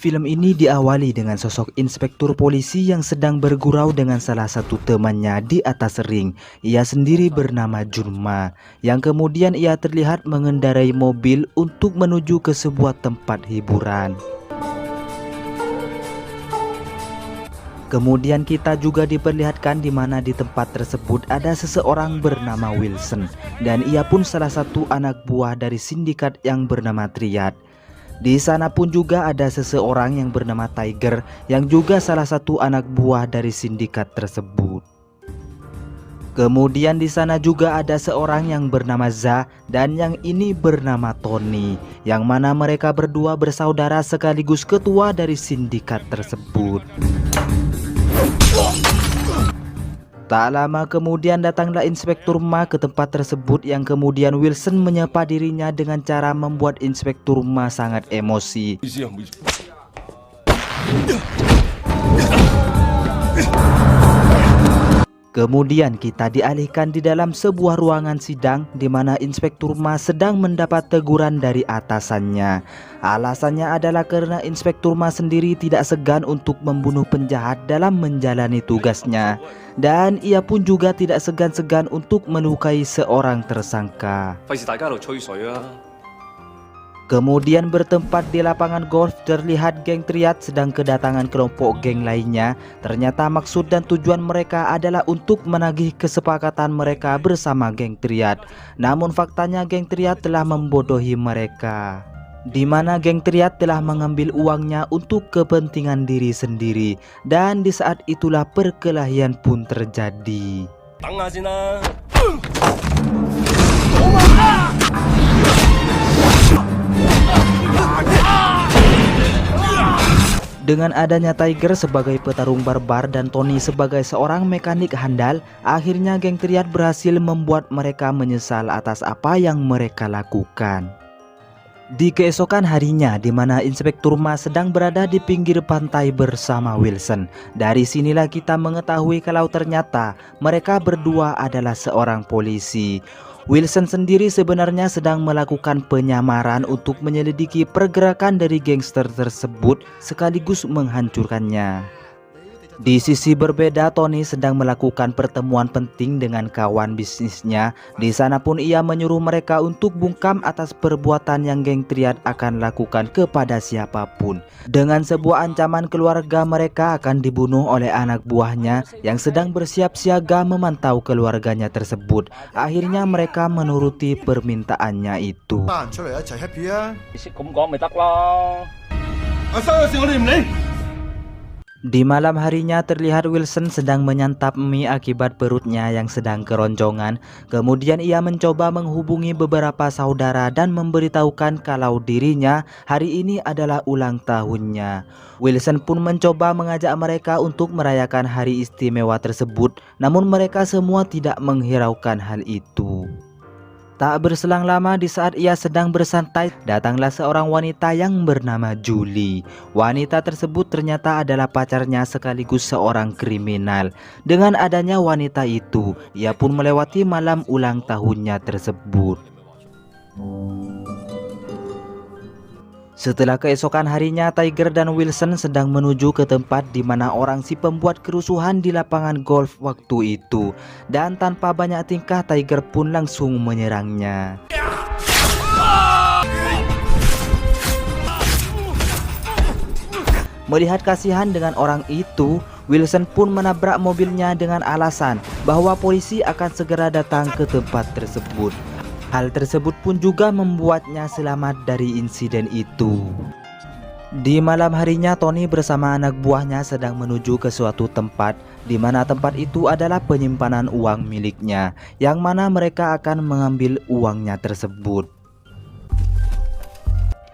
Film ini diawali dengan sosok inspektur polisi yang sedang bergurau dengan salah satu temannya di atas ring. Ia sendiri bernama Junma, yang kemudian ia terlihat mengendarai mobil untuk menuju ke sebuah tempat hiburan. Kemudian kita juga diperlihatkan di mana di tempat tersebut ada seseorang bernama Wilson, dan ia pun salah satu anak buah dari sindikat yang bernama Triad. Di sana pun juga ada seseorang yang bernama Tiger yang juga salah satu anak buah dari sindikat tersebut. Kemudian di sana juga ada seorang yang bernama Za dan yang ini bernama Tony, yang mana mereka berdua bersaudara sekaligus ketua dari sindikat tersebut. Tak lama kemudian datanglah Inspektur Ma ke tempat tersebut, yang kemudian Wilson menyapa dirinya dengan cara membuat Inspektur Ma sangat emosi. Kemudian kita dialihkan di dalam sebuah ruangan sidang di mana Inspektur Ma sedang mendapat teguran dari atasannya. Alasannya adalah karena Inspektur Ma sendiri tidak segan untuk membunuh penjahat dalam menjalani tugasnya. Dan ia pun juga tidak segan-segan untuk melukai seorang tersangka. Kemudian bertempat di lapangan golf terlihat geng Triad sedang kedatangan kelompok geng lainnya. Ternyata maksud dan tujuan mereka adalah untuk menagih kesepakatan mereka bersama geng Triad. Namun faktanya geng Triad telah membodohi mereka, di mana geng Triad telah mengambil uangnya untuk kepentingan diri sendiri. Dan di saat itulah perkelahian pun terjadi. Dengan adanya Tiger sebagai petarung barbar dan Tony sebagai seorang mekanik handal, akhirnya geng Triad berhasil membuat mereka menyesal atas apa yang mereka lakukan. Di keesokan harinya, di mana Inspektur Ma sedang berada di pinggir pantai bersama Wilson. Dari sinilah kita mengetahui kalau ternyata mereka berdua adalah seorang polisi. Wilson sendiri sebenarnya sedang melakukan penyamaran untuk menyelidiki pergerakan dari gangster tersebut sekaligus menghancurkannya. Di sisi berbeda, Tony sedang melakukan pertemuan penting dengan kawan bisnisnya. Di sana pun ia menyuruh mereka untuk bungkam atas perbuatan yang geng Triad akan lakukan kepada siapapun. Dengan sebuah ancaman keluarga mereka akan dibunuh oleh anak buahnya yang sedang bersiap siaga memantau keluarganya tersebut. Akhirnya mereka menuruti permintaannya itu. Di malam harinya terlihat Wilson sedang menyantap mie akibat perutnya yang sedang keroncongan. Kemudian ia mencoba menghubungi beberapa saudara dan memberitahukan kalau dirinya hari ini adalah ulang tahunnya. Wilson pun mencoba mengajak mereka untuk merayakan hari istimewa tersebut, namun mereka semua tidak menghiraukan hal itu. Tak berselang lama, di saat ia sedang bersantai, datanglah seorang wanita yang bernama Julie. Wanita tersebut ternyata adalah pacarnya sekaligus seorang kriminal. Dengan adanya wanita itu, ia pun melewati malam ulang tahunnya tersebut. Setelah keesokan harinya, Tiger dan Wilson sedang menuju ke tempat di mana orang si pembuat kerusuhan di lapangan golf waktu itu. Dan tanpa banyak tingkah, Tiger pun langsung menyerangnya. Melihat kasihan dengan orang itu, Wilson pun menabrak mobilnya dengan alasan bahwa polisi akan segera datang ke tempat tersebut. Hal tersebut pun juga membuatnya selamat dari insiden itu. Di malam harinya, Tony bersama anak buahnya sedang menuju ke suatu tempat, di mana tempat itu adalah penyimpanan uang miliknya, yang mana mereka akan mengambil uangnya tersebut.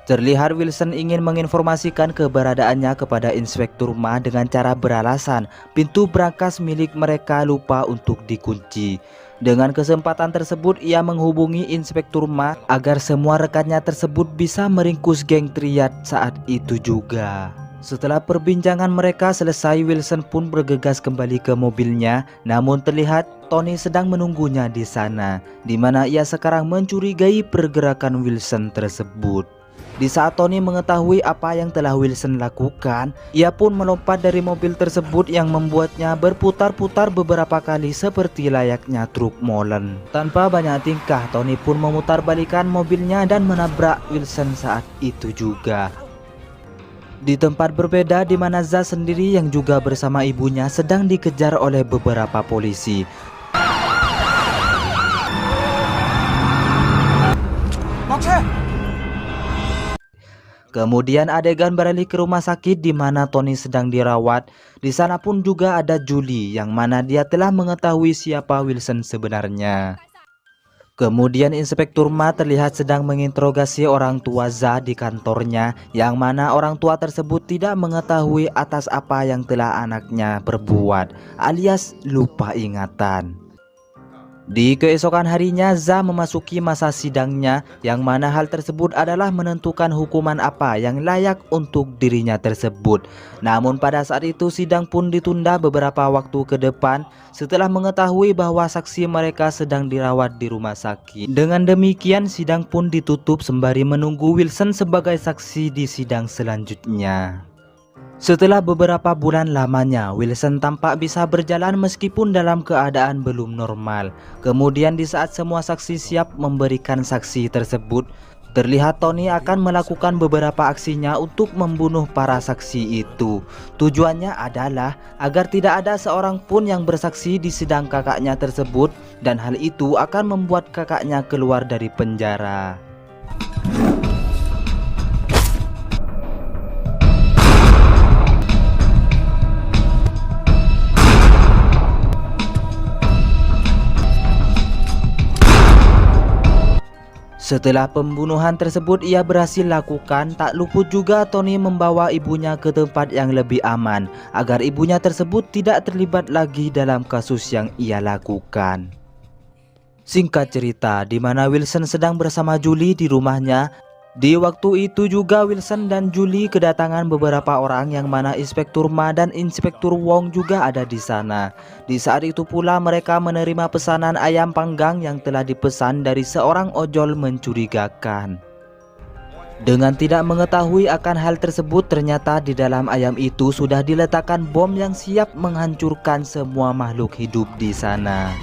Terlihat Wilson ingin menginformasikan keberadaannya kepada Inspektur Ma dengan cara beralasan pintu brankas milik mereka lupa untuk dikunci. Dengan kesempatan tersebut, ia menghubungi Inspektur Ma agar semua rekannya tersebut bisa meringkus geng Triad saat itu juga. Setelah perbincangan mereka selesai, Wilson pun bergegas kembali ke mobilnya. Namun terlihat Tony sedang menunggunya di sana, di mana ia sekarang mencurigai pergerakan Wilson tersebut. Di saat Tony mengetahui apa yang telah Wilson lakukan, ia pun melompat dari mobil tersebut yang membuatnya berputar-putar beberapa kali seperti layaknya truk molen. Tanpa banyak tingkah, Tony pun memutarbalikkan mobilnya dan menabrak Wilson saat itu juga. Di tempat berbeda di mana Za sendiri yang juga bersama ibunya sedang dikejar oleh beberapa polisi. Kemudian adegan beralih ke rumah sakit di mana Tony sedang dirawat. Di sana pun juga ada Julie yang mana dia telah mengetahui siapa Wilson sebenarnya. Kemudian Inspektur Ma terlihat sedang menginterogasi orang tua Za di kantornya, yang mana orang tua tersebut tidak mengetahui atas apa yang telah anaknya perbuat, alias lupa ingatan. Di keesokan harinya, Za memasuki masa sidangnya, yang mana hal tersebut adalah menentukan hukuman apa yang layak untuk dirinya tersebut. Namun pada saat itu sidang pun ditunda beberapa waktu ke depan setelah mengetahui bahwa saksi mereka sedang dirawat di rumah sakit. Dengan demikian sidang pun ditutup sembari menunggu Wilson sebagai saksi di sidang selanjutnya. Setelah beberapa bulan lamanya, Wilson tampak bisa berjalan meskipun dalam keadaan belum normal. Kemudian di saat semua saksi siap memberikan saksi tersebut, terlihat Tony akan melakukan beberapa aksinya untuk membunuh para saksi itu. Tujuannya adalah agar tidak ada seorang pun yang bersaksi di sidang kakaknya tersebut, dan hal itu akan membuat kakaknya keluar dari penjara. Setelah pembunuhan tersebut ia berhasil lakukan, tak luput juga Tony membawa ibunya ke tempat yang lebih aman agar ibunya tersebut tidak terlibat lagi dalam kasus yang ia lakukan. Singkat cerita, di mana Wilson sedang bersama Julie di rumahnya. Di waktu itu juga Wilson dan Julie kedatangan beberapa orang, yang mana Inspektur Ma dan Inspektur Wong juga ada di sana. Di saat itu pula mereka menerima pesanan ayam panggang yang telah dipesan dari seorang ojol mencurigakan. Dengan tidak mengetahui akan hal tersebut, ternyata di dalam ayam itu sudah diletakkan bom yang siap menghancurkan semua makhluk hidup di sana.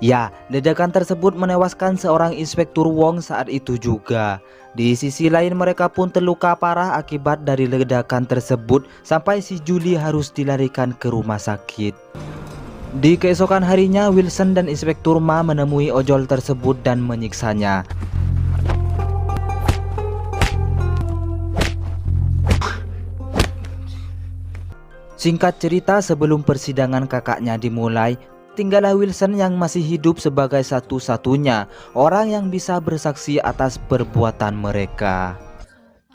Ya, ledakan tersebut menewaskan seorang Inspektur Wong saat itu juga. Di sisi lain mereka pun terluka parah akibat dari ledakan tersebut sampai si Julie harus dilarikan ke rumah sakit. Di keesokan harinya Wilson dan Inspektur Ma menemui ojol tersebut dan menyiksanya. Singkat cerita, sebelum persidangan kakaknya dimulai, tinggallah Wilson yang masih hidup sebagai satu-satunya orang yang bisa bersaksi atas perbuatan mereka.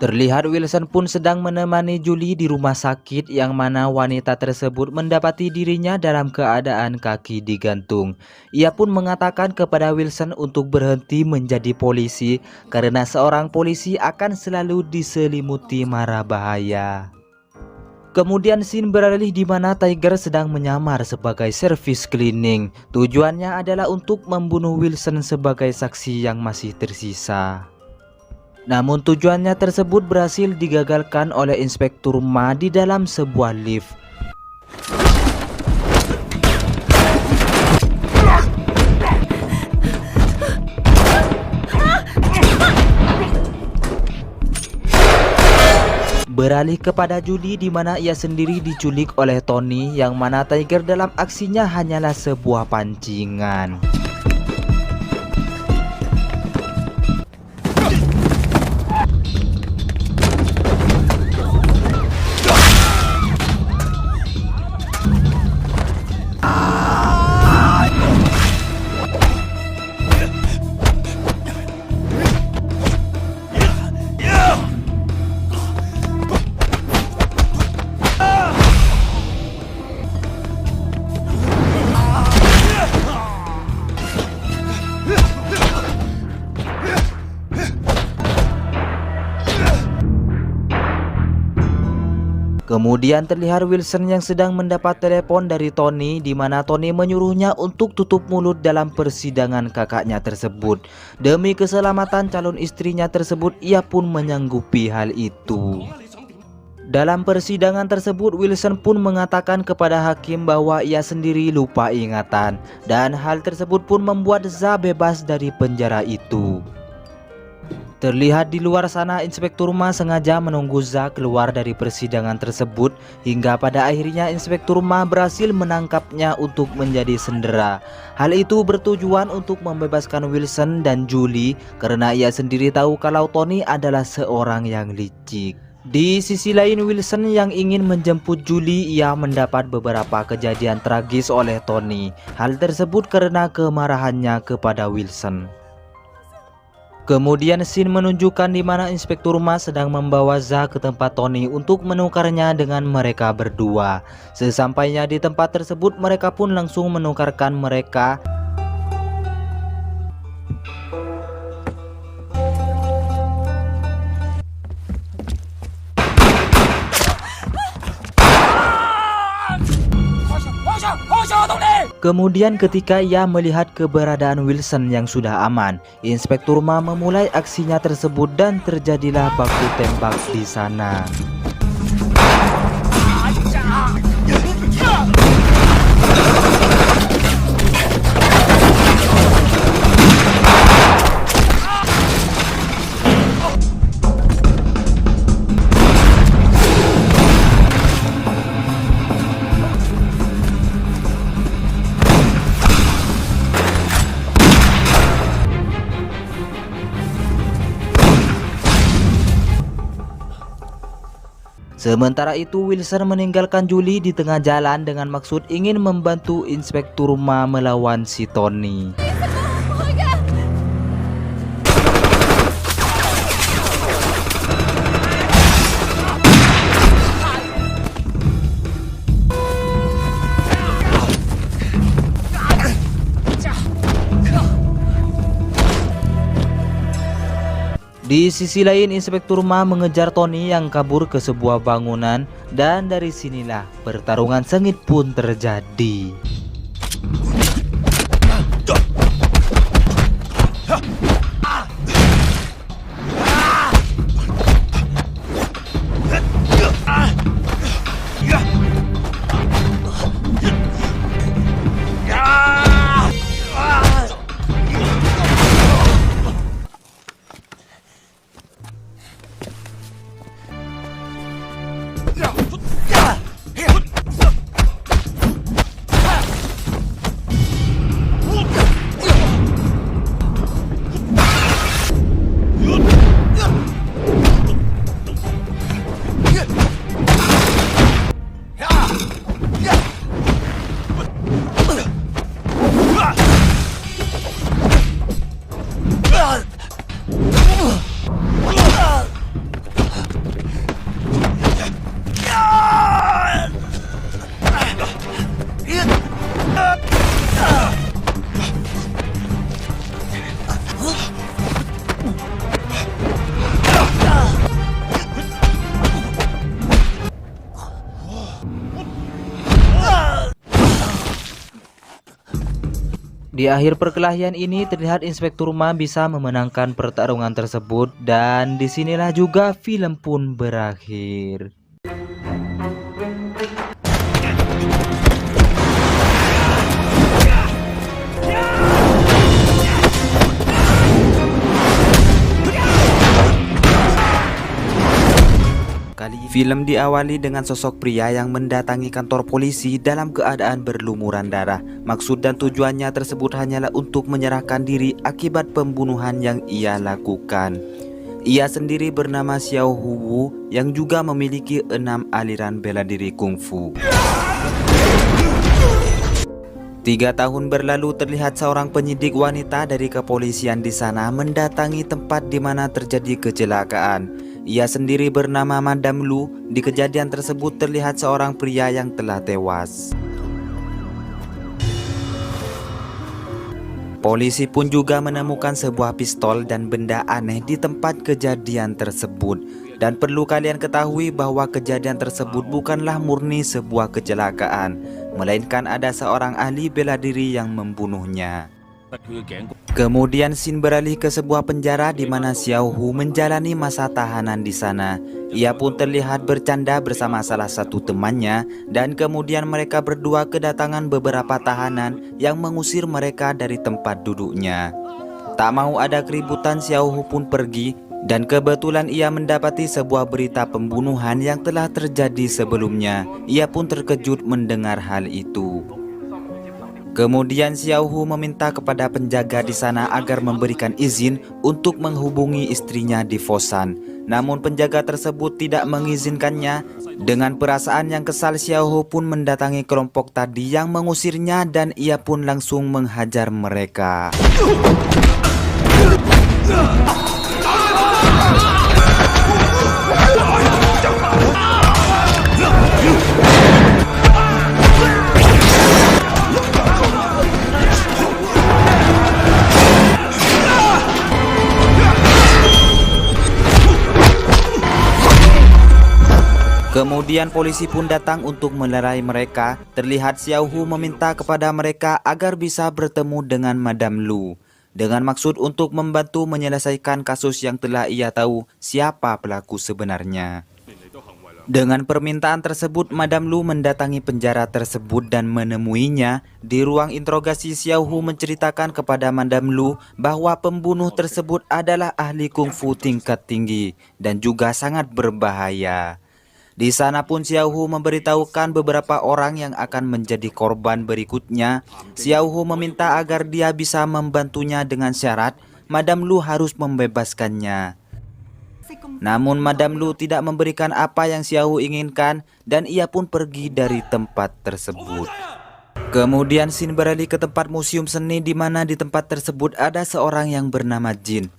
Terlihat Wilson pun sedang menemani Julie di rumah sakit, yang mana wanita tersebut mendapati dirinya dalam keadaan kaki digantung. Ia pun mengatakan kepada Wilson untuk berhenti menjadi polisi karena seorang polisi akan selalu diselimuti mara bahaya. Kemudian scene beralih di mana Tiger sedang menyamar sebagai servis cleaning. Tujuannya adalah untuk membunuh Wilson sebagai saksi yang masih tersisa. Namun tujuannya tersebut berhasil digagalkan oleh Inspektur Ma di dalam sebuah lift. Beralih kepada Julie di mana ia sendiri diculik oleh Tony, yang mana Tiger dalam aksinya hanyalah sebuah pancingan. Kemudian terlihat Wilson yang sedang mendapat telepon dari Tony, di mana Tony menyuruhnya untuk tutup mulut dalam persidangan kakaknya tersebut. Demi keselamatan calon istrinya tersebut, ia pun menyanggupi hal itu. Dalam persidangan tersebut, Wilson pun mengatakan kepada hakim bahwa ia sendiri lupa ingatan, dan hal tersebut pun membuat Za bebas dari penjara itu. Terlihat di luar sana, Inspektur Ma sengaja menunggu Za keluar dari persidangan tersebut, hingga pada akhirnya Inspektur Ma berhasil menangkapnya untuk menjadi sendera. Hal itu bertujuan untuk membebaskan Wilson dan Julie, karena ia sendiri tahu kalau Tony adalah seorang yang licik. Di sisi lain, Wilson yang ingin menjemput Julie, ia mendapat beberapa kejadian tragis oleh Tony. Hal tersebut karena kemarahannya kepada Wilson. Kemudian scene menunjukkan di mana Inspektur Ma sedang membawa Za ke tempat Tony untuk menukarnya dengan mereka berdua. Sesampainya di tempat tersebut, mereka pun langsung menukarkan mereka. Kemudian ketika ia melihat keberadaan Wilson yang sudah aman, Inspektur Ma memulai aksinya tersebut dan terjadilah baku tembak di sana. Sementara itu, Wilson meninggalkan Julie di tengah jalan dengan maksud ingin membantu Inspektur Ma melawan si Tony. Di sisi lain, Inspektur Ma mengejar Tony yang kabur ke sebuah bangunan, dan dari sinilah pertarungan sengit pun terjadi. Di akhir perkelahian ini terlihat Inspektur Ma bisa memenangkan pertarungan tersebut, dan disinilah juga film pun berakhir. Film diawali dengan sosok pria yang mendatangi kantor polisi dalam keadaan berlumuran darah. Maksud dan tujuannya tersebut hanyalah untuk menyerahkan diri akibat pembunuhan yang ia lakukan. Ia sendiri bernama Xiao Huwu yang juga memiliki 6 aliran bela diri kungfu. 3 tahun berlalu, terlihat seorang penyidik wanita dari kepolisian di sana mendatangi tempat di mana terjadi kecelakaan. Ia sendiri bernama Madam Lu. Di kejadian tersebut terlihat seorang pria yang telah tewas. Polisi pun juga menemukan sebuah pistol dan benda aneh di tempat kejadian tersebut. Dan perlu kalian ketahui bahwa kejadian tersebut bukanlah murni sebuah kecelakaan, melainkan ada seorang ahli bela diri yang membunuhnya. Kemudian scene beralih ke sebuah penjara di mana Xiao Hu menjalani masa tahanan di sana. Ia pun terlihat bercanda bersama salah satu temannya, dan kemudian mereka berdua kedatangan beberapa tahanan yang mengusir mereka dari tempat duduknya. Tak mau ada keributan, Xiao Hu pun pergi. Dan kebetulan ia mendapati sebuah berita pembunuhan yang telah terjadi sebelumnya. Ia pun terkejut mendengar hal itu. Kemudian Xiao Hu meminta kepada penjaga di sana agar memberikan izin untuk menghubungi istrinya di Foshan. Namun penjaga tersebut tidak mengizinkannya. Dengan perasaan yang kesal, Xiao Hu pun mendatangi kelompok tadi yang mengusirnya dan ia pun langsung menghajar mereka. Kemudian polisi pun datang untuk melerai mereka. Terlihat Xiao Hu meminta kepada mereka agar bisa bertemu dengan Madame Lu, dengan maksud untuk membantu menyelesaikan kasus yang telah ia tahu siapa pelaku sebenarnya. Dengan permintaan tersebut, Madame Lu mendatangi penjara tersebut dan menemuinya. Di ruang interogasi, Xiao Hu menceritakan kepada Madame Lu bahwa pembunuh tersebut adalah ahli kungfu tingkat tinggi dan juga sangat berbahaya. Di sana pun Xiao Hu memberitahukan beberapa orang yang akan menjadi korban berikutnya. Xiao Hu meminta agar dia bisa membantunya dengan syarat Madame Lu harus membebaskannya. Namun Madame Lu tidak memberikan apa yang Xiao Hu inginkan dan ia pun pergi dari tempat tersebut. Kemudian scene beralih ke tempat museum seni di mana di tempat tersebut ada seorang yang bernama Jin.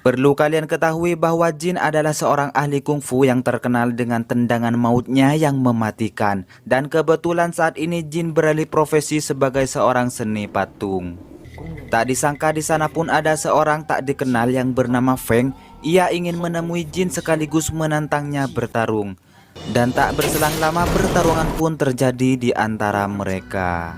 Perlu kalian ketahui bahwa Jin adalah seorang ahli kungfu yang terkenal dengan tendangan mautnya yang mematikan. Dan kebetulan saat ini Jin beralih profesi sebagai seorang seni patung. Tak disangka di sana pun ada seorang tak dikenal yang bernama Feng. Ia ingin menemui Jin sekaligus menantangnya bertarung. Dan tak berselang lama pertarungan pun terjadi di antara mereka.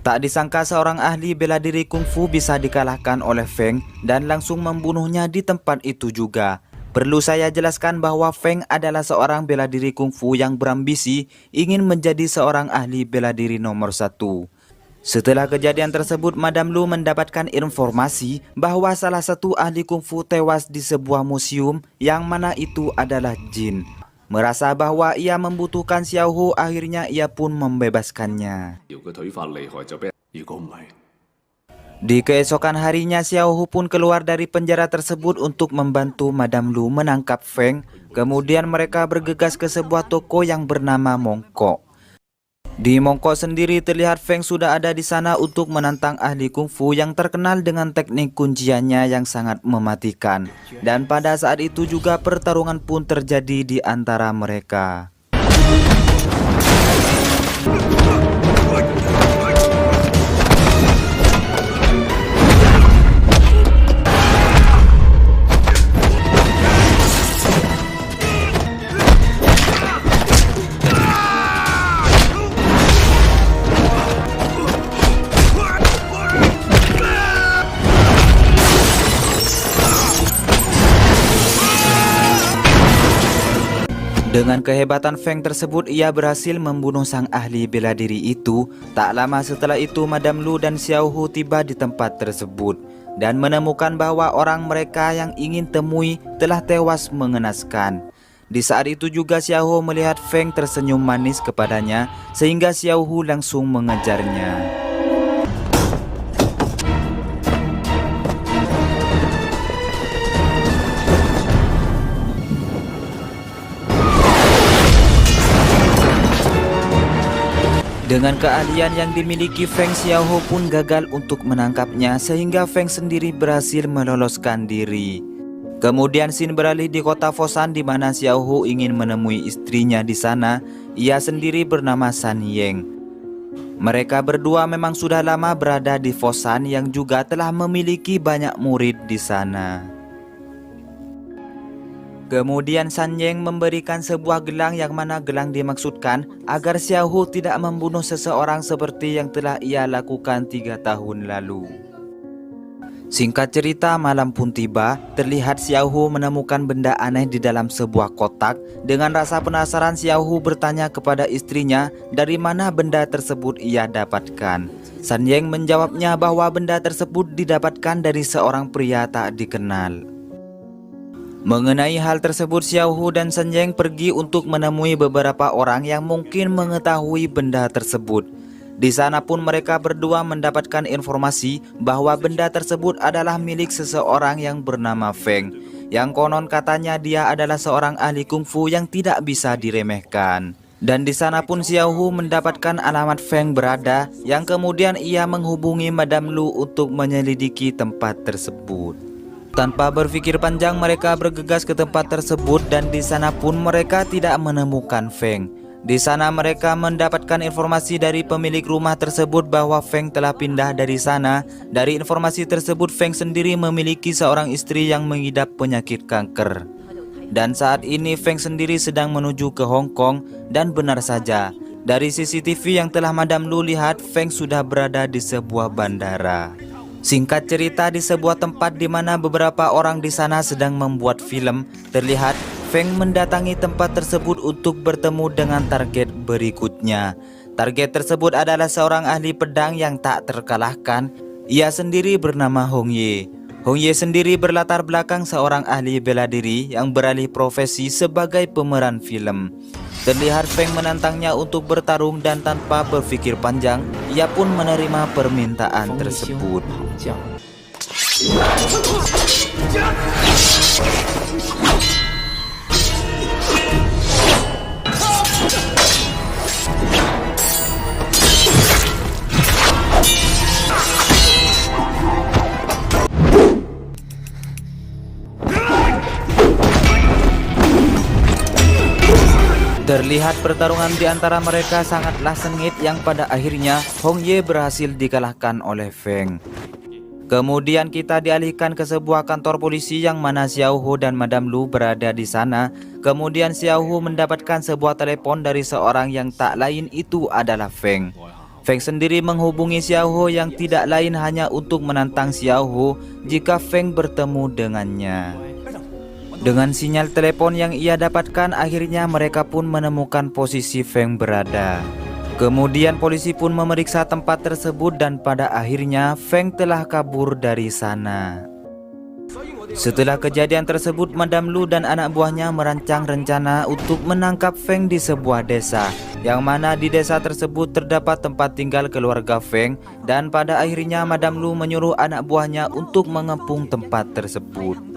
Tak disangka seorang ahli bela diri kungfu bisa dikalahkan oleh Feng dan langsung membunuhnya di tempat itu juga. Perlu saya jelaskan bahwa Feng adalah seorang bela diri kungfu yang berambisi ingin menjadi seorang ahli bela diri nomor 1. Setelah kejadian tersebut, Madame Lu mendapatkan informasi bahwa salah satu ahli kungfu tewas di sebuah museum yang mana itu adalah Jin. Merasa bahwa ia membutuhkan Xiao Hu, akhirnya ia pun membebaskannya. Di keesokan harinya, Xiao Hu pun keluar dari penjara tersebut untuk membantu Madame Lu menangkap Feng. Kemudian mereka bergegas ke sebuah toko yang bernama Mongkok. Di Mongkok sendiri terlihat Feng sudah ada di sana untuk menantang ahli kungfu yang terkenal dengan teknik kunciannya yang sangat mematikan. Dan pada saat itu juga pertarungan pun terjadi di antara mereka. Dengan kehebatan Feng tersebut, ia berhasil membunuh sang ahli bela diri itu. Tak lama setelah itu, Madame Lu dan Xiao Hu tiba di tempat tersebut dan menemukan bahwa orang mereka yang ingin temui telah tewas mengenaskan. Di saat itu juga Xiao Hu melihat Feng tersenyum manis kepadanya, sehingga Xiao Hu langsung mengejarnya. Dengan keahlian yang dimiliki Feng, Xiao Hu pun gagal untuk menangkapnya sehingga Feng sendiri berhasil meloloskan diri. Kemudian scene beralih di kota Foshan di mana Xiao Hu ingin menemui istrinya di sana. Ia sendiri bernama San Yeng. Mereka berdua memang sudah lama berada di Foshan yang juga telah memiliki banyak murid di sana. Kemudian San Yeng memberikan sebuah gelang yang mana gelang dimaksudkan agar Xiao Hu tidak membunuh seseorang seperti yang telah ia lakukan 3 tahun lalu. Singkat cerita, malam pun tiba. Terlihat Xiao Hu menemukan benda aneh di dalam sebuah kotak. Dengan rasa penasaran, Xiao Hu bertanya kepada istrinya dari mana benda tersebut ia dapatkan. San Yeng menjawabnya bahwa benda tersebut didapatkan dari seorang pria tak dikenal. Mengenai hal tersebut, Xiao Hu dan San Yeng pergi untuk menemui beberapa orang yang mungkin mengetahui benda tersebut. Di sana pun mereka berdua mendapatkan informasi bahwa benda tersebut adalah milik seseorang yang bernama Feng, yang konon katanya dia adalah seorang ahli kungfu yang tidak bisa diremehkan. Dan di sana pun Xiao Hu mendapatkan alamat Feng berada, yang kemudian ia menghubungi Madame Lu untuk menyelidiki tempat tersebut. Tanpa berpikir panjang, mereka bergegas ke tempat tersebut dan di sana pun mereka tidak menemukan Feng. Di sana mereka mendapatkan informasi dari pemilik rumah tersebut bahwa Feng telah pindah dari sana. Dari informasi tersebut, Feng sendiri memiliki seorang istri yang mengidap penyakit kanker. Dan saat ini Feng sendiri sedang menuju ke Hong Kong, dan benar saja, dari CCTV yang telah Madame Lu lihat, Feng sudah berada di sebuah bandara. Singkat cerita, di sebuah tempat di mana beberapa orang di sana sedang membuat film, terlihat Feng mendatangi tempat tersebut untuk bertemu dengan target berikutnya. Target tersebut adalah seorang ahli pedang yang tak terkalahkan. Ia sendiri bernama Hong Ye. Hong Ye sendiri berlatar belakang seorang ahli bela diri yang beralih profesi sebagai pemeran film. Terlihat Feng menantangnya untuk bertarung dan tanpa berpikir panjang, ia pun menerima permintaan tersebut. Terlihat pertarungan di antara mereka sangatlah sengit yang pada akhirnya Hong Ye berhasil dikalahkan oleh Feng. Kemudian kita dialihkan ke sebuah kantor polisi yang mana Xiao Hu dan Madame Lu berada di sana. Kemudian Xiao Hu mendapatkan sebuah telepon dari seorang yang tak lain itu adalah Feng. Feng sendiri menghubungi Xiao Hu yang tidak lain hanya untuk menantang Xiao Hu jika Feng bertemu dengannya. Dengan sinyal telepon yang ia dapatkan, akhirnya mereka pun menemukan posisi Feng berada. Kemudian polisi pun memeriksa tempat tersebut dan pada akhirnya Feng telah kabur dari sana. Setelah kejadian tersebut, Madame Lu dan anak buahnya merancang rencana untuk menangkap Feng di sebuah desa, yang mana di desa tersebut terdapat tempat tinggal keluarga Feng, dan pada akhirnya Madame Lu menyuruh anak buahnya untuk mengepung tempat tersebut.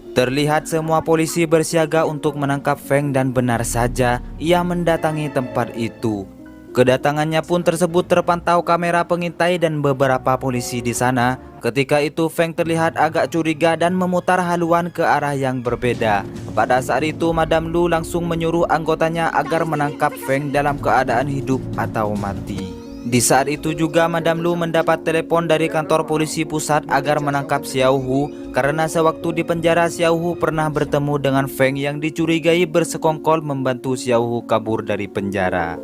Terlihat semua polisi bersiaga untuk menangkap Feng dan benar saja ia mendatangi tempat itu. Kedatangannya pun tersebut terpantau kamera pengintai dan beberapa polisi di sana. Ketika itu Feng terlihat agak curiga dan memutar haluan ke arah yang berbeda. Pada saat itu Madame Lu langsung menyuruh anggotanya agar menangkap Feng dalam keadaan hidup atau mati. Di saat itu juga Madame Lu mendapat telepon dari kantor polisi pusat agar menangkap Xiao Hu karena sewaktu di penjara Xiao Hu pernah bertemu dengan Feng yang dicurigai bersekongkol membantu Xiao Hu kabur dari penjara.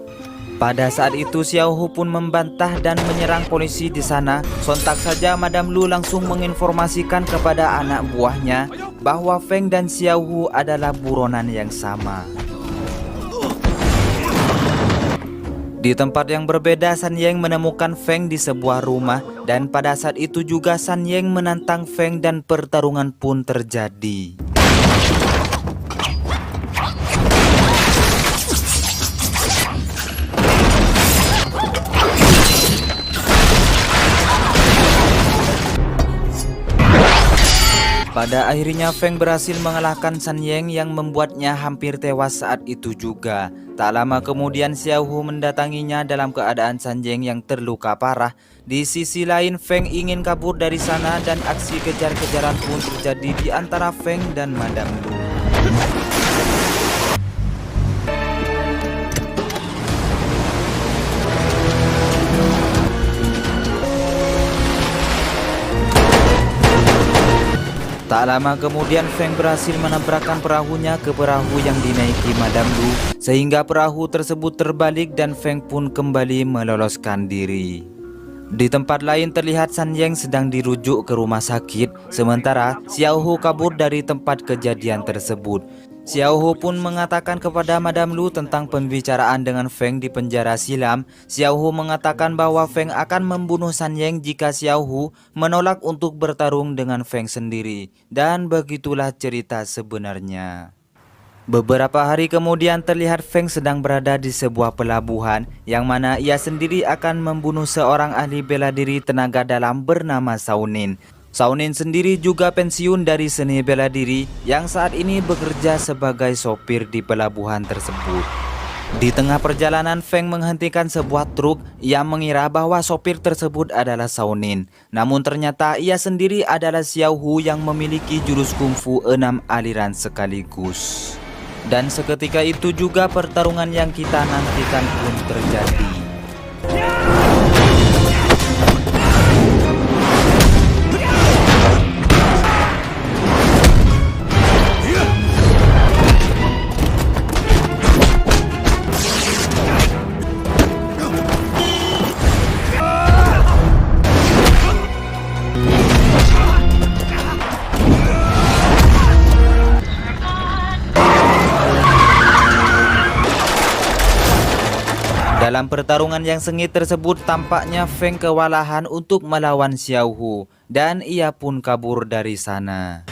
Pada saat itu Xiao Hu pun membantah dan menyerang polisi di sana. Sontak saja Madame Lu langsung menginformasikan kepada anak buahnya bahwa Feng dan Xiao Hu adalah buronan yang sama. Di tempat yang berbeda, San Yeng menemukan Feng di sebuah rumah dan pada saat itu juga San Yeng menantang Feng dan pertarungan pun terjadi. Pada akhirnya Feng berhasil mengalahkan San Yeng yang membuatnya hampir tewas saat itu juga. Tak lama kemudian Xiao Hu mendatanginya dalam keadaan Sanjing yang terluka parah. Di sisi lain Feng ingin kabur dari sana dan aksi kejar-kejaran pun terjadi di antara Feng dan Madame Lu. Tak lama kemudian Feng berhasil menabrakkan perahunya ke perahu yang dinaiki Madame Lu, sehingga perahu tersebut terbalik dan Feng pun kembali meloloskan diri. Di tempat lain terlihat Sanjing sedang dirujuk ke rumah sakit, sementara Xiao Hu kabur dari tempat kejadian tersebut. Xiao Hu pun mengatakan kepada Madame Lu tentang pembicaraan dengan Feng di penjara silam. Xiao Hu mengatakan bahwa Feng akan membunuh Sanjing jika Xiao Hu menolak untuk bertarung dengan Feng sendiri. Dan begitulah cerita sebenarnya. Beberapa hari kemudian terlihat Feng sedang berada di sebuah pelabuhan yang mana ia sendiri akan membunuh seorang ahli bela diri tenaga dalam bernama Shao Nin. Shao Nin sendiri juga pensiun dari seni bela diri yang saat ini bekerja sebagai sopir di pelabuhan tersebut. Di tengah perjalanan Feng menghentikan sebuah truk. Ia mengira bahwa sopir tersebut adalah Shao Nin. Namun ternyata ia sendiri adalah Xiao Hu yang memiliki jurus kungfu 6 aliran sekaligus. Dan seketika itu juga pertarungan yang kita nantikan pun terjadi. Dalam pertarungan yang sengit tersebut tampaknya Feng kewalahan untuk melawan Xiao Hu dan ia pun kabur dari sana.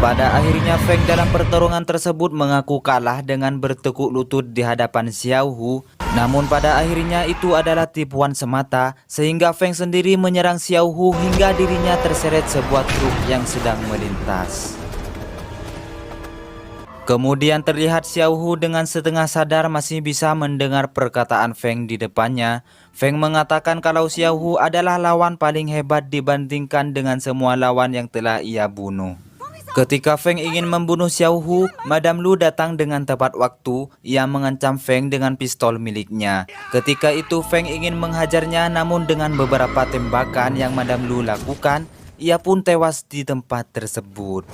Pada akhirnya Feng dalam pertarungan tersebut mengaku kalah dengan bertekuk lutut di hadapan Xiao Hu. Namun pada akhirnya itu adalah tipuan semata, sehingga Feng sendiri menyerang Xiao Hu hingga dirinya terseret sebuah truk yang sedang melintas. Kemudian terlihat Xiao Hu dengan setengah sadar masih bisa mendengar perkataan Feng di depannya. Feng mengatakan kalau Xiao Hu adalah lawan paling hebat dibandingkan dengan semua lawan yang telah ia bunuh. Ketika Feng ingin membunuh Xiao Hu, Madame Lu datang dengan tepat waktu. Ia mengancam Feng dengan pistol miliknya. Ketika itu Feng ingin menghajarnya, namun dengan beberapa tembakan yang Madame Lu lakukan, ia pun tewas di tempat tersebut.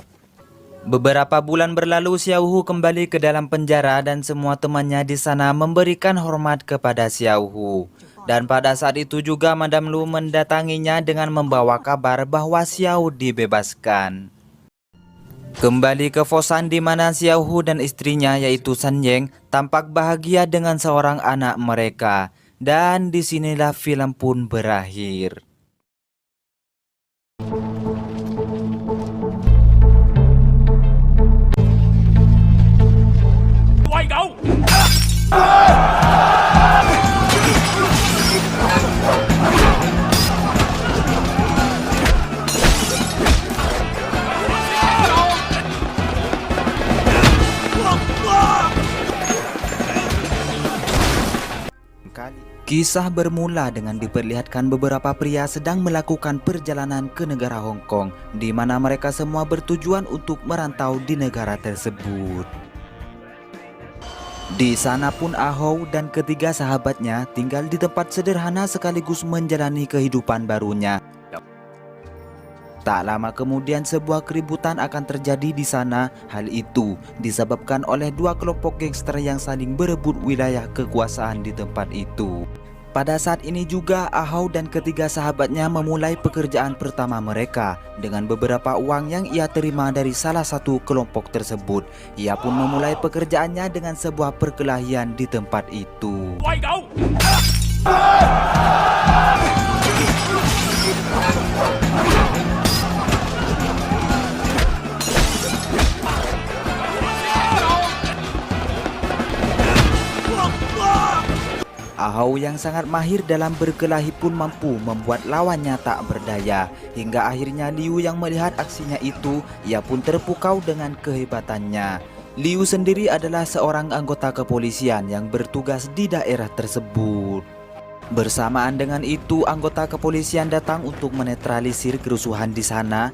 Beberapa bulan berlalu, Xiao Hu kembali ke dalam penjara dan semua temannya di sana memberikan hormat kepada Xiao Hu. Dan pada saat itu juga Madame Lu mendatanginya dengan membawa kabar bahwa Xiao dibebaskan. Kembali ke Foshan di mana Xiao Hu dan istrinya yaitu Sanjing tampak bahagia dengan seorang anak mereka. Dan disinilah film pun berakhir. Kisah bermula dengan diperlihatkan beberapa pria sedang melakukan perjalanan ke negara Hong Kong, di mana mereka semua bertujuan untuk merantau di negara tersebut. Di sana pun Ah Ho dan ketiga sahabatnya tinggal di tempat sederhana sekaligus menjalani kehidupan barunya. Tak lama kemudian sebuah keributan akan terjadi di sana. Hal itu disebabkan oleh dua kelompok gangster yang saling berebut wilayah kekuasaan di tempat itu. Pada saat ini juga Ah Ho dan ketiga sahabatnya memulai pekerjaan pertama mereka dengan beberapa uang yang ia terima dari salah satu kelompok tersebut. Ia pun memulai pekerjaannya dengan sebuah perkelahian di tempat itu. Ahau yang sangat mahir dalam berkelahi pun mampu membuat lawannya tak berdaya. Hingga akhirnya Liu yang melihat aksinya itu, ia pun terpukau dengan kehebatannya. Liu sendiri adalah seorang anggota kepolisian yang bertugas di daerah tersebut. Bersamaan dengan itu, anggota kepolisian datang untuk menetralisir kerusuhan di sana.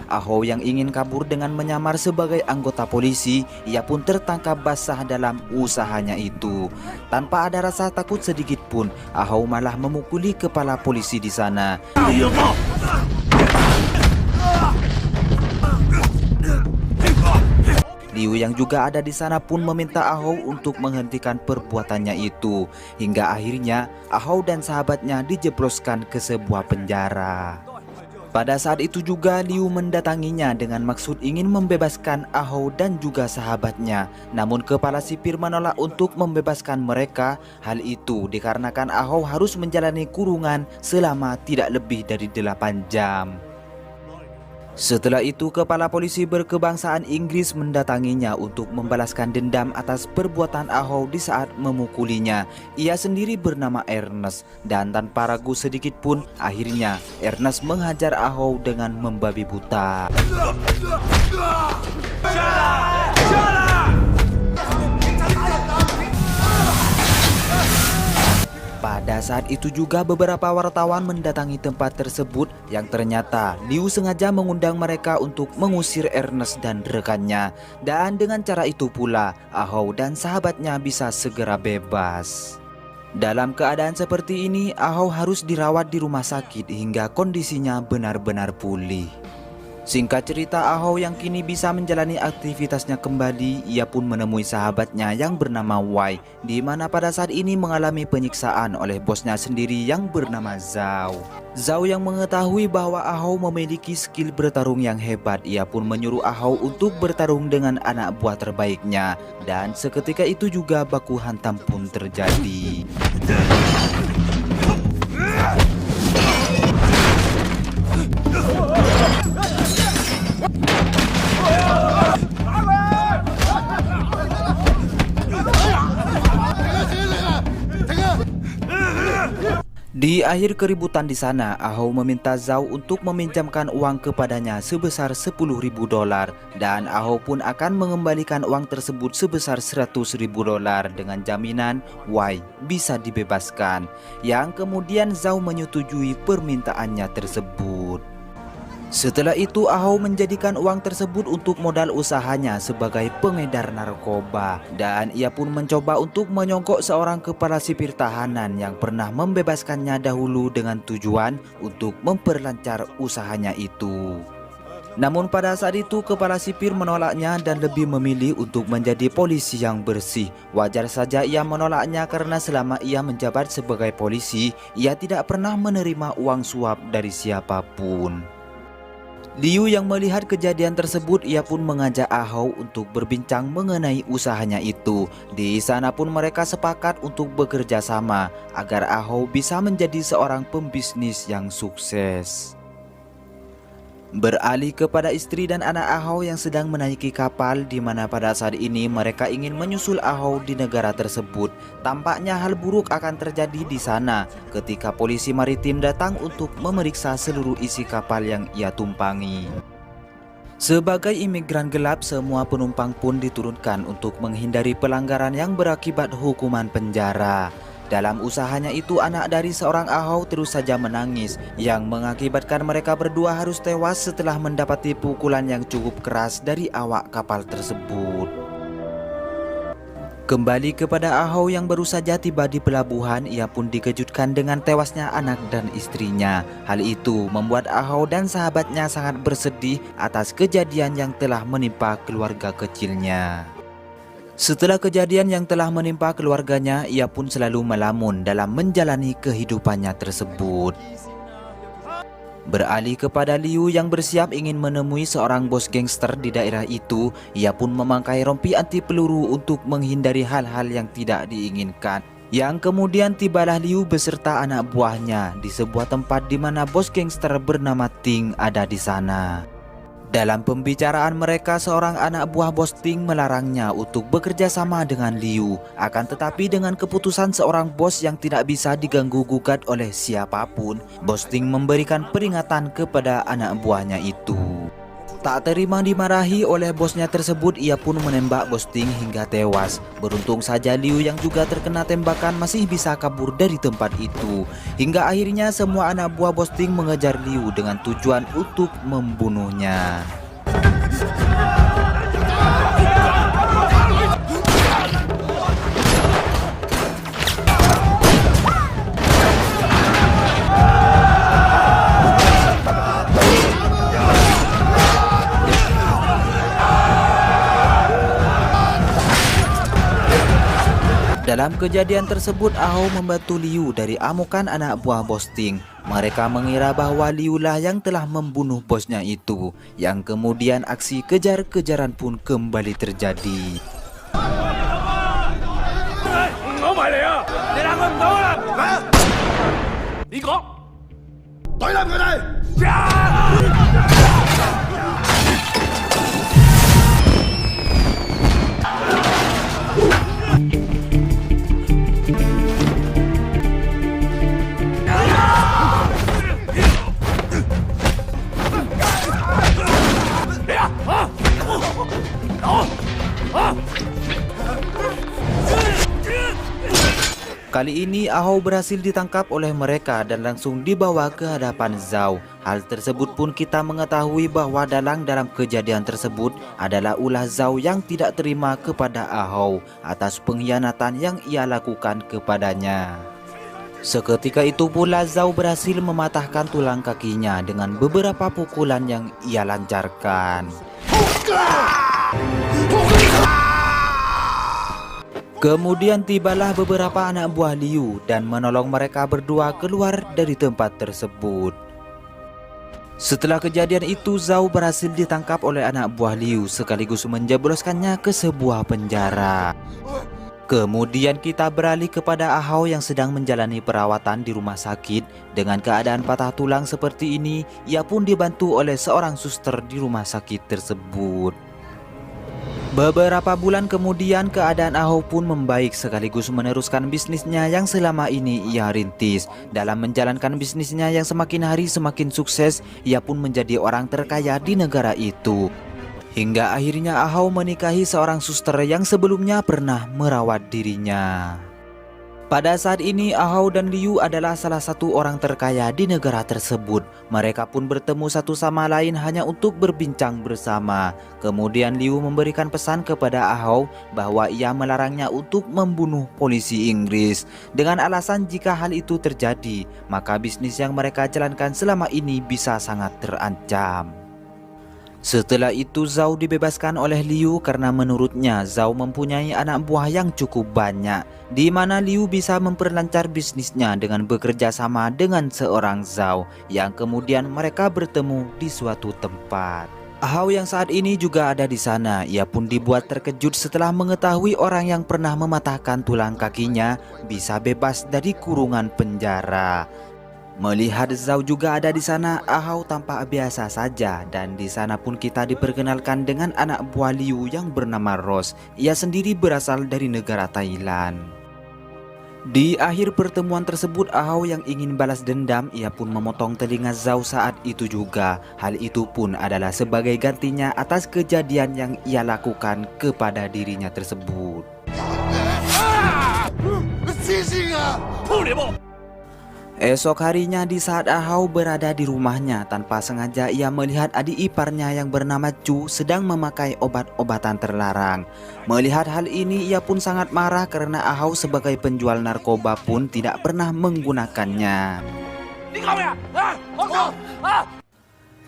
Ahau yang ingin kabur dengan menyamar sebagai anggota polisi, ia pun tertangkap basah dalam usahanya itu. Tanpa ada rasa takut sedikit pun, Ahau malah memukuli kepala polisi di sana. Liu yang juga ada di sana pun meminta Ahau untuk menghentikan perbuatannya itu. Hingga akhirnya Ahau dan sahabatnya dijebloskan ke sebuah penjara. Pada saat itu juga Liu mendatanginya dengan maksud ingin membebaskan Ahau dan juga sahabatnya. Namun kepala sipir menolak untuk membebaskan mereka. Hal itu dikarenakan Ahau harus menjalani kurungan selama tidak lebih dari 8 jam. Setelah itu kepala polisi berkebangsaan Inggris mendatanginya untuk membalaskan dendam atas perbuatan Ahau di saat memukulinya. Ia sendiri bernama Ernest dan tanpa ragu sedikit pun akhirnya Ernest menghajar Ahau dengan membabi buta. Pada saat itu juga beberapa wartawan mendatangi tempat tersebut yang ternyata Liu sengaja mengundang mereka untuk mengusir Ernest dan rekannya. Dan dengan cara itu pula Ahau dan sahabatnya bisa segera bebas. Dalam keadaan seperti ini Ahau harus dirawat di rumah sakit hingga kondisinya benar-benar pulih. Singkat cerita, Ahau yang kini bisa menjalani aktivitasnya kembali, ia pun menemui sahabatnya yang bernama Wei, di mana pada saat ini mengalami penyiksaan oleh bosnya sendiri yang bernama Zhao. Zhao yang mengetahui bahwa Ahau memiliki skill bertarung yang hebat, ia pun menyuruh Ahau untuk bertarung dengan anak buah terbaiknya. Dan seketika itu juga baku hantam pun terjadi. Di akhir keributan di sana, Ahau meminta Zhao untuk meminjamkan uang kepadanya sebesar $10.000 dan Ahau pun akan mengembalikan uang tersebut sebesar $100.000 dengan jaminan Wei bisa dibebaskan. Yang kemudian Zhao menyetujui permintaannya tersebut. Setelah itu Ahau menjadikan uang tersebut untuk modal usahanya sebagai pengedar narkoba. Dan ia pun mencoba untuk menyogok seorang kepala sipir tahanan yang pernah membebaskannya dahulu dengan tujuan untuk memperlancar usahanya itu. Namun pada saat itu kepala sipir menolaknya dan lebih memilih untuk menjadi polisi yang bersih. Wajar saja ia menolaknya karena selama ia menjabat sebagai polisi, ia tidak pernah menerima uang suap dari siapapun. Liu yang melihat kejadian tersebut, ia pun mengajak Ahau untuk berbincang mengenai usahanya itu. Di sana pun mereka sepakat untuk bekerja sama agar Ahau bisa menjadi seorang pembisnis yang sukses. Beralih kepada istri dan anak Ahau yang sedang menaiki kapal, di mana pada saat ini mereka ingin menyusul Ahau di negara tersebut. Tampaknya hal buruk akan terjadi di sana ketika polisi maritim datang untuk memeriksa seluruh isi kapal yang ia tumpangi. Sebagai imigran gelap, semua penumpang pun diturunkan untuk menghindari pelanggaran yang berakibat hukuman penjara. Dalam usahanya itu, anak dari seorang Ahau terus saja menangis, yang mengakibatkan mereka berdua harus tewas setelah mendapati pukulan yang cukup keras dari awak kapal tersebut. Kembali kepada Ahau yang baru saja tiba di pelabuhan, ia pun dikejutkan dengan tewasnya anak dan istrinya. Hal itu membuat Ahau dan sahabatnya sangat bersedih atas kejadian yang telah menimpa keluarga kecilnya. Setelah kejadian yang telah menimpa keluarganya, ia pun selalu melamun dalam menjalani kehidupannya tersebut. Beralih kepada Liu yang bersiap ingin menemui seorang bos gangster di daerah itu, ia pun memakai rompi anti peluru untuk menghindari hal-hal yang tidak diinginkan. Yang kemudian tibalah Liu beserta anak buahnya di sebuah tempat di mana bos gangster bernama Ting ada di sana. Dalam pembicaraan mereka, seorang anak buah bos Ting melarangnya untuk bekerja sama dengan Liu. Akan tetapi dengan keputusan seorang bos yang tidak bisa diganggu-gugat oleh siapapun, bos Ting memberikan peringatan kepada anak buahnya itu. Tak terima dimarahi oleh bosnya tersebut, ia pun menembak bos Ting hingga tewas. Beruntung saja Liu yang juga terkena tembakan masih bisa kabur dari tempat itu. Hingga akhirnya semua anak buah bos Ting mengejar Liu dengan tujuan untuk membunuhnya. Dalam kejadian tersebut, Ahau membantu Liu dari amukan anak buah bos Ting. Mereka mengira bahwa Liu lah yang telah membunuh bosnya itu, yang kemudian aksi kejar-kejaran pun kembali terjadi. Kali ini Ahau berhasil ditangkap oleh mereka dan langsung dibawa ke hadapan Zhao. Hal tersebut pun kita mengetahui bahwa dalam kejadian tersebut adalah ulah Zhao yang tidak terima kepada Ahau atas pengkhianatan yang ia lakukan kepadanya. Seketika itu pula Zhao berhasil mematahkan tulang kakinya dengan beberapa pukulan yang ia lancarkan. Kemudian tibalah beberapa anak buah Liu dan menolong mereka berdua keluar dari tempat tersebut. Setelah kejadian itu, Zhao berhasil ditangkap oleh anak buah Liu sekaligus menjebloskannya ke sebuah penjara. Kemudian kita beralih kepada Ahau yang sedang menjalani perawatan di rumah sakit. Dengan keadaan patah tulang seperti ini, ia pun dibantu oleh seorang suster di rumah sakit tersebut. Beberapa bulan kemudian keadaan Ahau pun membaik sekaligus meneruskan bisnisnya yang selama ini ia rintis. Dalam menjalankan bisnisnya yang semakin hari semakin sukses, ia pun menjadi orang terkaya di negara itu. Hingga akhirnya Ahau menikahi seorang suster yang sebelumnya pernah merawat dirinya. Pada saat ini Ahau dan Liu adalah salah satu orang terkaya di negara tersebut. Mereka pun bertemu satu sama lain hanya untuk berbincang bersama. Kemudian Liu memberikan pesan kepada Ahau bahwa ia melarangnya untuk membunuh polisi Inggris. Dengan alasan jika hal itu terjadi, maka bisnis yang mereka jalankan selama ini bisa sangat terancam. Setelah itu Zhao dibebaskan oleh Liu karena menurutnya Zhao mempunyai anak buah yang cukup banyak, di mana Liu bisa memperlancar bisnisnya dengan bekerja sama dengan seorang Zhao, yang kemudian mereka bertemu di suatu tempat. Ahau yang saat ini juga ada di sana. Ia pun dibuat terkejut setelah mengetahui orang yang pernah mematahkan tulang kakinya bisa bebas dari kurungan penjara. Melihat Zhao juga ada di sana, Ahau tampak biasa saja dan di sana pun kita diperkenalkan dengan anak buah Liu yang bernama Rose. Ia sendiri berasal dari negara Thailand. Di akhir pertemuan tersebut, Ahau yang ingin balas dendam, ia pun memotong telinga Zhao saat itu juga. Hal itu pun adalah sebagai gantinya atas kejadian yang ia lakukan kepada dirinya tersebut. Esok harinya di saat Ahau berada di rumahnya, tanpa sengaja ia melihat adik iparnya yang bernama Chu sedang memakai obat-obatan terlarang. Melihat hal ini ia pun sangat marah karena Ahau sebagai penjual narkoba pun tidak pernah menggunakannya.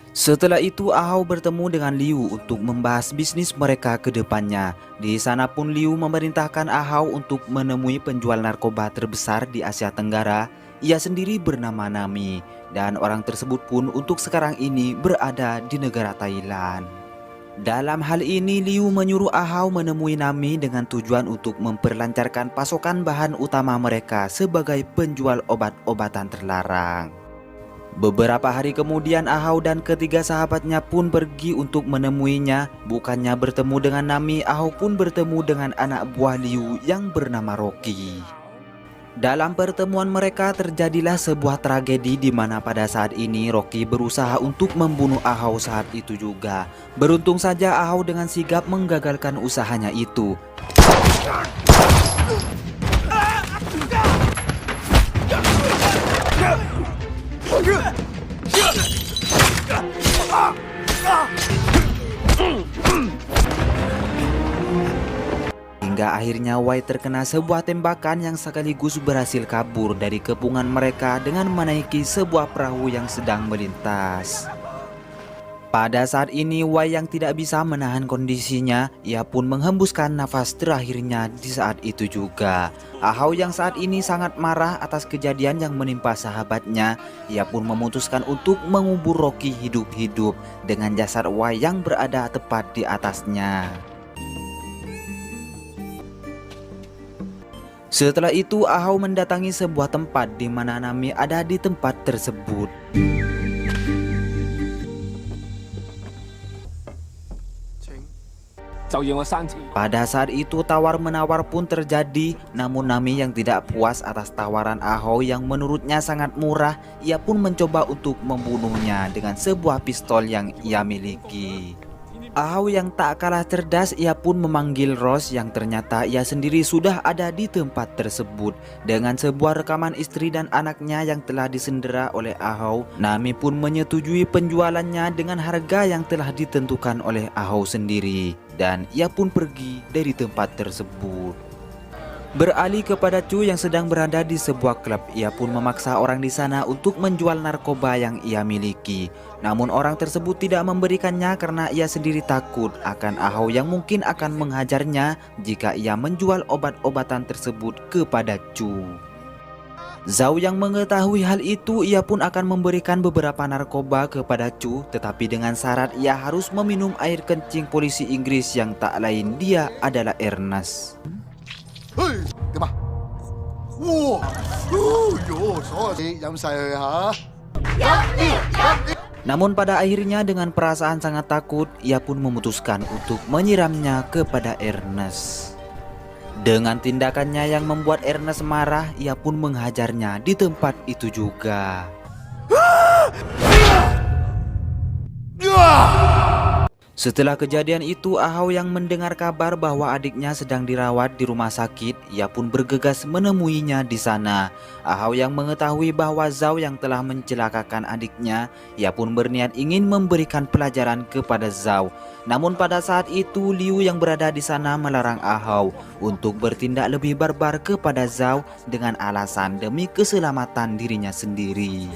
Setelah itu Ahau bertemu dengan Liu untuk membahas bisnis mereka ke depannya. Di sana pun Liu memerintahkan Ahau untuk menemui penjual narkoba terbesar di Asia Tenggara, ia sendiri bernama Nami, dan orang tersebut pun untuk sekarang ini berada di negara Thailand. Dalam hal ini, Liu menyuruh Ahau menemui Nami dengan tujuan untuk memperlancarkan pasokan bahan utama mereka sebagai penjual obat-obatan terlarang. Beberapa hari kemudian, Ahau dan ketiga sahabatnya pun pergi untuk menemuinya. Bukannya bertemu dengan Nami, Ahau pun bertemu dengan anak buah Liu yang bernama Rocky. Dalam pertemuan mereka terjadilah sebuah tragedi di mana pada saat ini Rocky berusaha untuk membunuh Ahau saat itu juga. Beruntung saja Ahau dengan sigap menggagalkan usahanya itu. Hingga akhirnya Wai terkena sebuah tembakan yang sekaligus berhasil kabur dari kepungan mereka dengan menaiki sebuah perahu yang sedang melintas. Pada saat ini Wai yang tidak bisa menahan kondisinya, ia pun menghembuskan nafas terakhirnya di saat itu juga. Ahau yang saat ini sangat marah atas kejadian yang menimpa sahabatnya, ia pun memutuskan untuk mengubur Rocky hidup-hidup dengan jasad Wai yang berada tepat di atasnya. Setelah itu Ahau mendatangi sebuah tempat di mana Nami ada di tempat tersebut. Pada saat itu tawar-menawar pun terjadi, namun Nami yang tidak puas atas tawaran Ahau yang menurutnya sangat murah, ia pun mencoba untuk membunuhnya dengan sebuah pistol yang ia miliki. Ahau yang tak kalah cerdas, ia pun memanggil Rose yang ternyata ia sendiri sudah ada di tempat tersebut. Dengan sebuah rekaman istri dan anaknya yang telah disendera oleh Ahau, Nami pun menyetujui penjualannya dengan harga yang telah ditentukan oleh Ahau sendiri. Dan ia pun pergi dari tempat tersebut. Beralih kepada Chu yang sedang berada di sebuah klub, ia pun memaksa orang di sana untuk menjual narkoba yang ia miliki. Namun orang tersebut tidak memberikannya karena ia sendiri takut akan Ahau yang mungkin akan menghajarnya jika ia menjual obat-obatan tersebut kepada Chu. Zhao yang mengetahui hal itu, ia pun akan memberikan beberapa narkoba kepada Chu, tetapi dengan syarat ia harus meminum air kencing polisi Inggris yang tak lain dia adalah Ernest. Namun pada akhirnya dengan perasaan sangat takut, ia pun memutuskan untuk menyiramnya kepada Ernest. Dengan tindakannya yang membuat Ernest marah, ia pun menghajarnya di tempat itu juga. Setelah kejadian itu, Ahau yang mendengar kabar bahwa adiknya sedang dirawat di rumah sakit, ia pun bergegas menemuinya di sana. Ahau yang mengetahui bahwa Zhao yang telah mencelakakan adiknya, ia pun berniat ingin memberikan pelajaran kepada Zhao. Namun pada saat itu Liu yang berada di sana melarang Ahau untuk bertindak lebih barbar kepada Zhao dengan alasan demi keselamatan dirinya sendiri.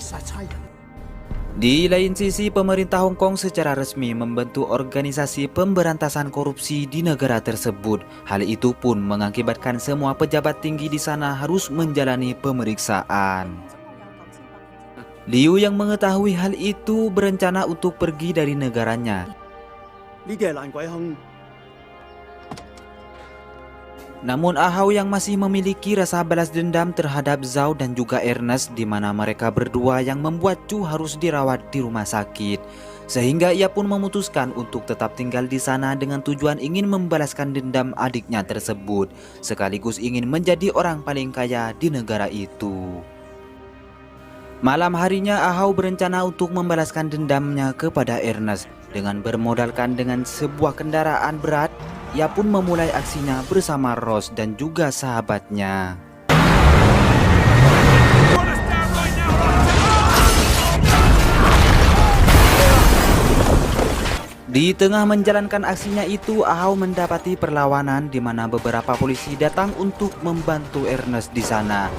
Di lain sisi, pemerintah Hong Kong secara resmi membentuk organisasi pemberantasan korupsi di negara tersebut. Hal itu pun mengakibatkan semua pejabat tinggi di sana harus menjalani pemeriksaan. Liu yang mengetahui hal itu berencana untuk pergi dari negaranya. Namun Ahau yang masih memiliki rasa balas dendam terhadap Zhao dan juga Ernest, di mana mereka berdua yang membuat Chu harus dirawat di rumah sakit. Sehingga ia pun memutuskan untuk tetap tinggal di sana dengan tujuan ingin membalaskan dendam adiknya tersebut, sekaligus ingin menjadi orang paling kaya di negara itu. Malam harinya Ahau berencana untuk membalaskan dendamnya kepada Ernest. Dengan bermodalkan dengan sebuah kendaraan berat, ia pun memulai aksinya bersama Rose dan juga sahabatnya. Di tengah menjalankan aksinya itu, Ahau mendapati perlawanan di mana beberapa polisi datang untuk membantu Ernest di sana.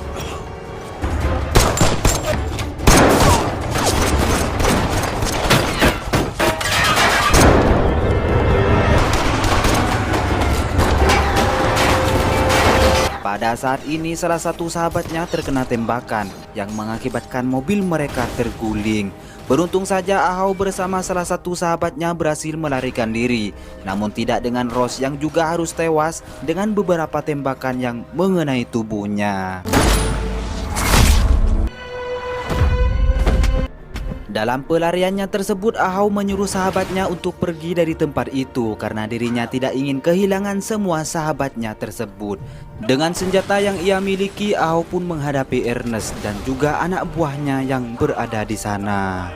Pada saat ini salah satu sahabatnya terkena tembakan yang mengakibatkan mobil mereka terguling. Beruntung saja Ahau bersama salah satu sahabatnya berhasil melarikan diri, namun tidak dengan Ross yang juga harus tewas dengan beberapa tembakan yang mengenai tubuhnya. Dalam pelariannya tersebut, Ahau menyuruh sahabatnya untuk pergi dari tempat itu karena dirinya tidak ingin kehilangan semua sahabatnya tersebut. Dengan senjata yang ia miliki, Ahau pun menghadapi Ernest dan juga anak buahnya yang berada di sana.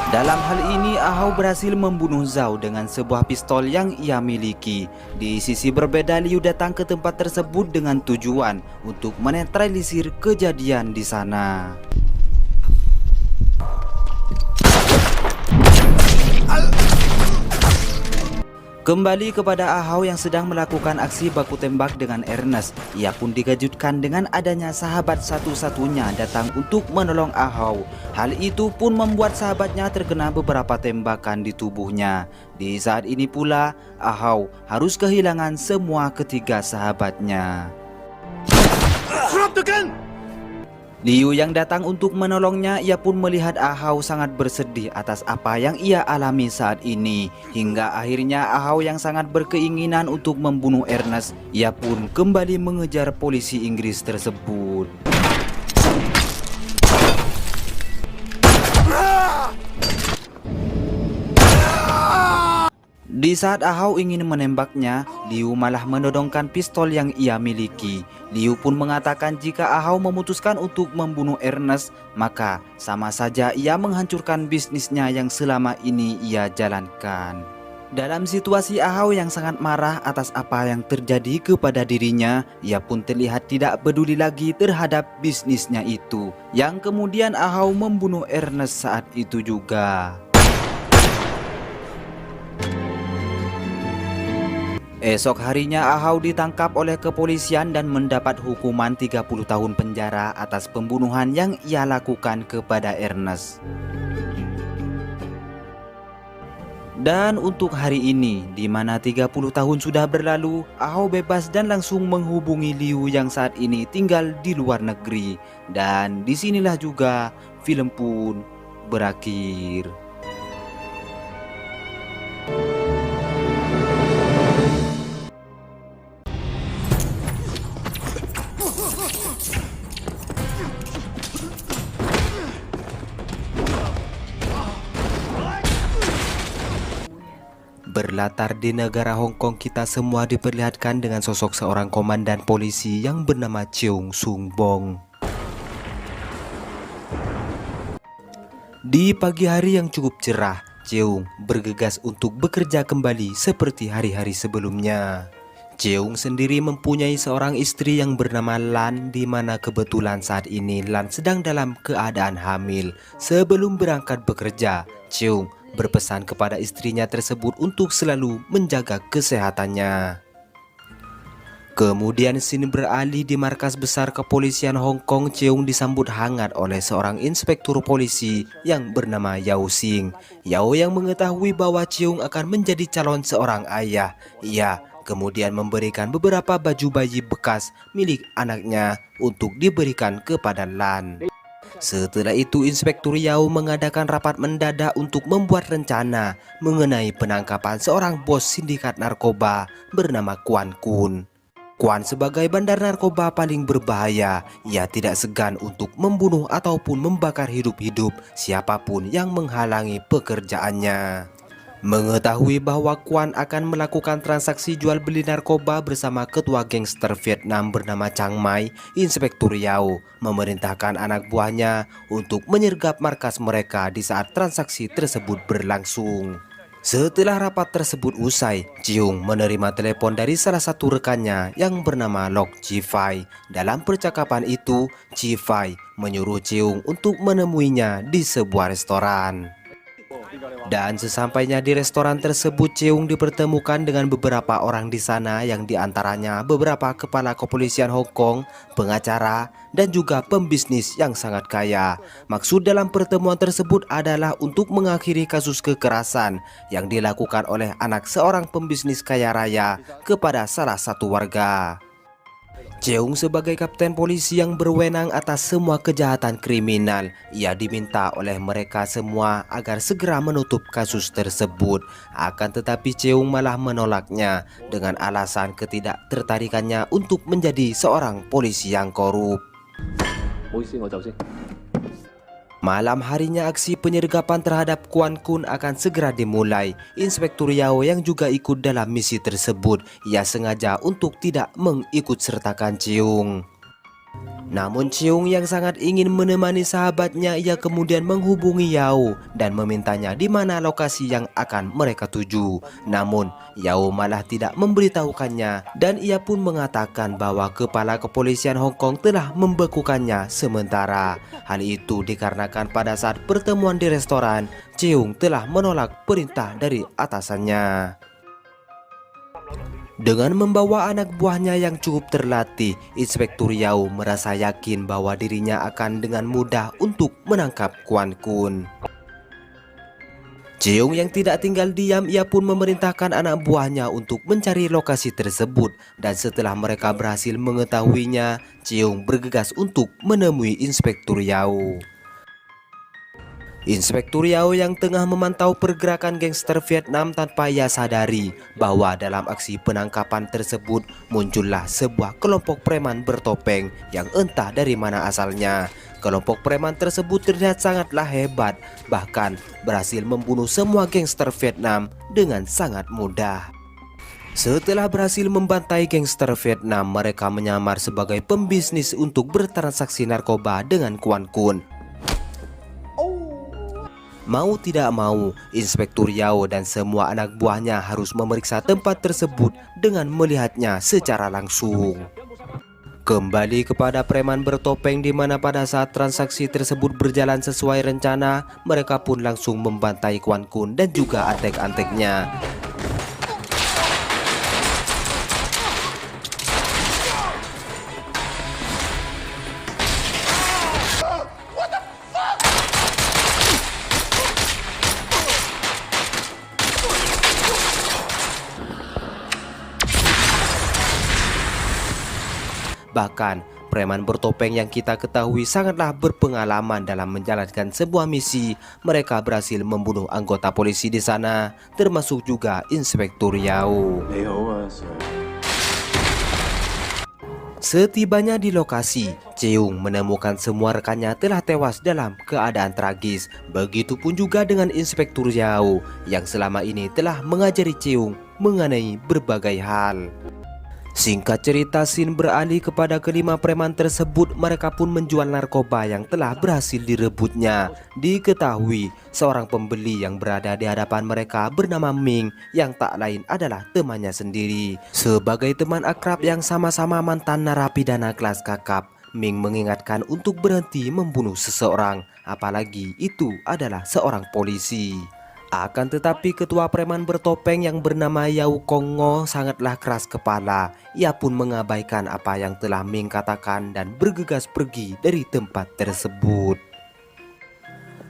Dalam hal ini, Ahau berhasil membunuh Zhao dengan sebuah pistol yang ia miliki. Di sisi berbeda, Liu datang ke tempat tersebut dengan tujuan untuk menetralisir kejadian di sana. Kembali kepada Ahau yang sedang melakukan aksi baku tembak dengan Ernest. Ia pun dikejutkan dengan adanya sahabat satu-satunya datang untuk menolong Ahau. Hal itu pun membuat sahabatnya terkena beberapa tembakan di tubuhnya. Di saat ini pula, Ahau harus kehilangan semua ketiga sahabatnya. Drop the gun! Liu yang datang untuk menolongnya, ia pun melihat Ahau sangat bersedih atas apa yang ia alami saat ini. Hingga akhirnya Ahau yang sangat berkeinginan untuk membunuh Ernest, ia pun kembali mengejar polisi Inggris tersebut. Di saat Ahau ingin menembaknya, Liu malah menodongkan pistol yang ia miliki. Liu pun mengatakan jika Ahau memutuskan untuk membunuh Ernest, maka sama saja ia menghancurkan bisnisnya yang selama ini ia jalankan. Dalam situasi Ahau yang sangat marah atas apa yang terjadi kepada dirinya, ia pun terlihat tidak peduli lagi terhadap bisnisnya itu. Yang kemudian Ahau membunuh Ernest saat itu juga. Esok harinya Ahau ditangkap oleh kepolisian dan mendapat hukuman 30 tahun penjara atas pembunuhan yang ia lakukan kepada Ernest. Dan untuk hari ini, di mana 30 tahun sudah berlalu, Ahau bebas dan langsung menghubungi Liu yang saat ini tinggal di luar negeri. Dan disinilah juga film pun berakhir. Berlatar di negara Hong Kong, kita semua diperlihatkan dengan sosok seorang komandan polisi yang bernama Cheung Sung Bong. Di pagi hari yang cukup cerah, Cheung bergegas untuk bekerja kembali seperti hari-hari sebelumnya. Cheung sendiri mempunyai seorang istri yang bernama Lan, di mana kebetulan saat ini Lan sedang dalam keadaan hamil. Sebelum berangkat bekerja, Cheung berpesan kepada istrinya tersebut untuk selalu menjaga kesehatannya. Kemudian scene beralih di markas besar kepolisian Hong Kong. Cheung disambut hangat oleh seorang inspektur polisi yang bernama Yao Xing. Yao yang mengetahui bahwa Cheung akan menjadi calon seorang ayah. Ia kemudian memberikan beberapa baju bayi bekas milik anaknya untuk diberikan kepada Lan. Setelah itu Inspektur Yao mengadakan rapat mendadak untuk membuat rencana mengenai penangkapan seorang bos sindikat narkoba bernama Quan Kun. Quan sebagai bandar narkoba paling berbahaya, ia tidak segan untuk membunuh ataupun membakar hidup-hidup siapapun yang menghalangi pekerjaannya. Mengetahui bahwa Quan akan melakukan transaksi jual beli narkoba bersama ketua gangster Vietnam bernama Chiang Mai, Inspektur Yao memerintahkan anak buahnya untuk menyergap markas mereka di saat transaksi tersebut berlangsung. Setelah rapat tersebut usai, Cheung menerima telepon dari salah satu rekannya yang bernama Lok Ji-fai. Dalam percakapan itu, Ji-fai menyuruh Cheung untuk menemuinya di sebuah restoran. Dan sesampainya di restoran tersebut, Cheung dipertemukan dengan beberapa orang di sana yang diantaranya beberapa kepala kepolisian Hong Kong, pengacara, dan juga pembisnis yang sangat kaya. Maksud dalam pertemuan tersebut adalah untuk mengakhiri kasus kekerasan yang dilakukan oleh anak seorang pembisnis kaya raya kepada salah satu warga. Cheung sebagai kapten polisi yang berwenang atas semua kejahatan kriminal, ia diminta oleh mereka semua agar segera menutup kasus tersebut. Akan tetapi Cheung malah menolaknya dengan alasan ketidaktertarikannya untuk menjadi seorang polisi yang korup. Malam harinya aksi penyergapan terhadap Kwan Kun akan segera dimulai. Inspektur Yao yang juga ikut dalam misi tersebut, ia sengaja untuk tidak mengikut sertakan Cheung. Namun Cheung yang sangat ingin menemani sahabatnya, ia kemudian menghubungi Yao dan memintanya di mana lokasi yang akan mereka tuju. Namun Yao malah tidak memberitahukannya dan ia pun mengatakan bahwa kepala kepolisian Hong Kong telah membekukannya sementara. Hal itu dikarenakan pada saat pertemuan di restoran, Cheung telah menolak perintah dari atasannya. Dengan membawa anak buahnya yang cukup terlatih, Inspektur Yao merasa yakin bahwa dirinya akan dengan mudah untuk menangkap Kwan Kun. Cheung yang tidak tinggal diam, ia pun memerintahkan anak buahnya untuk mencari lokasi tersebut. Dan setelah mereka berhasil mengetahuinya, Cheung bergegas untuk menemui Inspektur Yao. Inspektur Yao yang tengah memantau pergerakan gangster Vietnam tanpa ia sadari bahwa dalam aksi penangkapan tersebut muncullah sebuah kelompok preman bertopeng yang entah dari mana asalnya. Kelompok preman tersebut terlihat sangatlah hebat, bahkan berhasil membunuh semua gangster Vietnam dengan sangat mudah. Setelah berhasil membantai gangster Vietnam, mereka menyamar sebagai pembisnis untuk bertransaksi narkoba dengan Kwan Kun. Mau tidak mau, Inspektur Yao dan semua anak buahnya harus memeriksa tempat tersebut dengan melihatnya secara langsung. Kembali kepada preman bertopeng, di mana pada saat transaksi tersebut berjalan sesuai rencana, mereka pun langsung membantai Kwan Kun dan juga antek-anteknya. Bahkan, preman bertopeng yang kita ketahui sangatlah berpengalaman dalam menjalankan sebuah misi. Mereka berhasil membunuh anggota polisi di sana, termasuk juga Inspektur Yao. Setibanya di lokasi, Cheung menemukan semua rekannya telah tewas dalam keadaan tragis. Begitupun juga dengan Inspektur Yao yang selama ini telah mengajari Cheung mengenai berbagai hal. Singkat cerita, scene beralih kepada kelima preman tersebut. Mereka pun menjual narkoba yang telah berhasil direbutnya. Diketahui seorang pembeli yang berada di hadapan mereka bernama Ming, yang tak lain adalah temannya sendiri. Sebagai teman akrab yang sama-sama mantan narapidana kelas kakap, Ming mengingatkan untuk berhenti membunuh seseorang, apalagi itu adalah seorang polisi. Akan tetapi ketua preman bertopeng yang bernama Yao Konggo sangatlah keras kepala. Ia pun mengabaikan apa yang telah Ming katakan dan bergegas pergi dari tempat tersebut.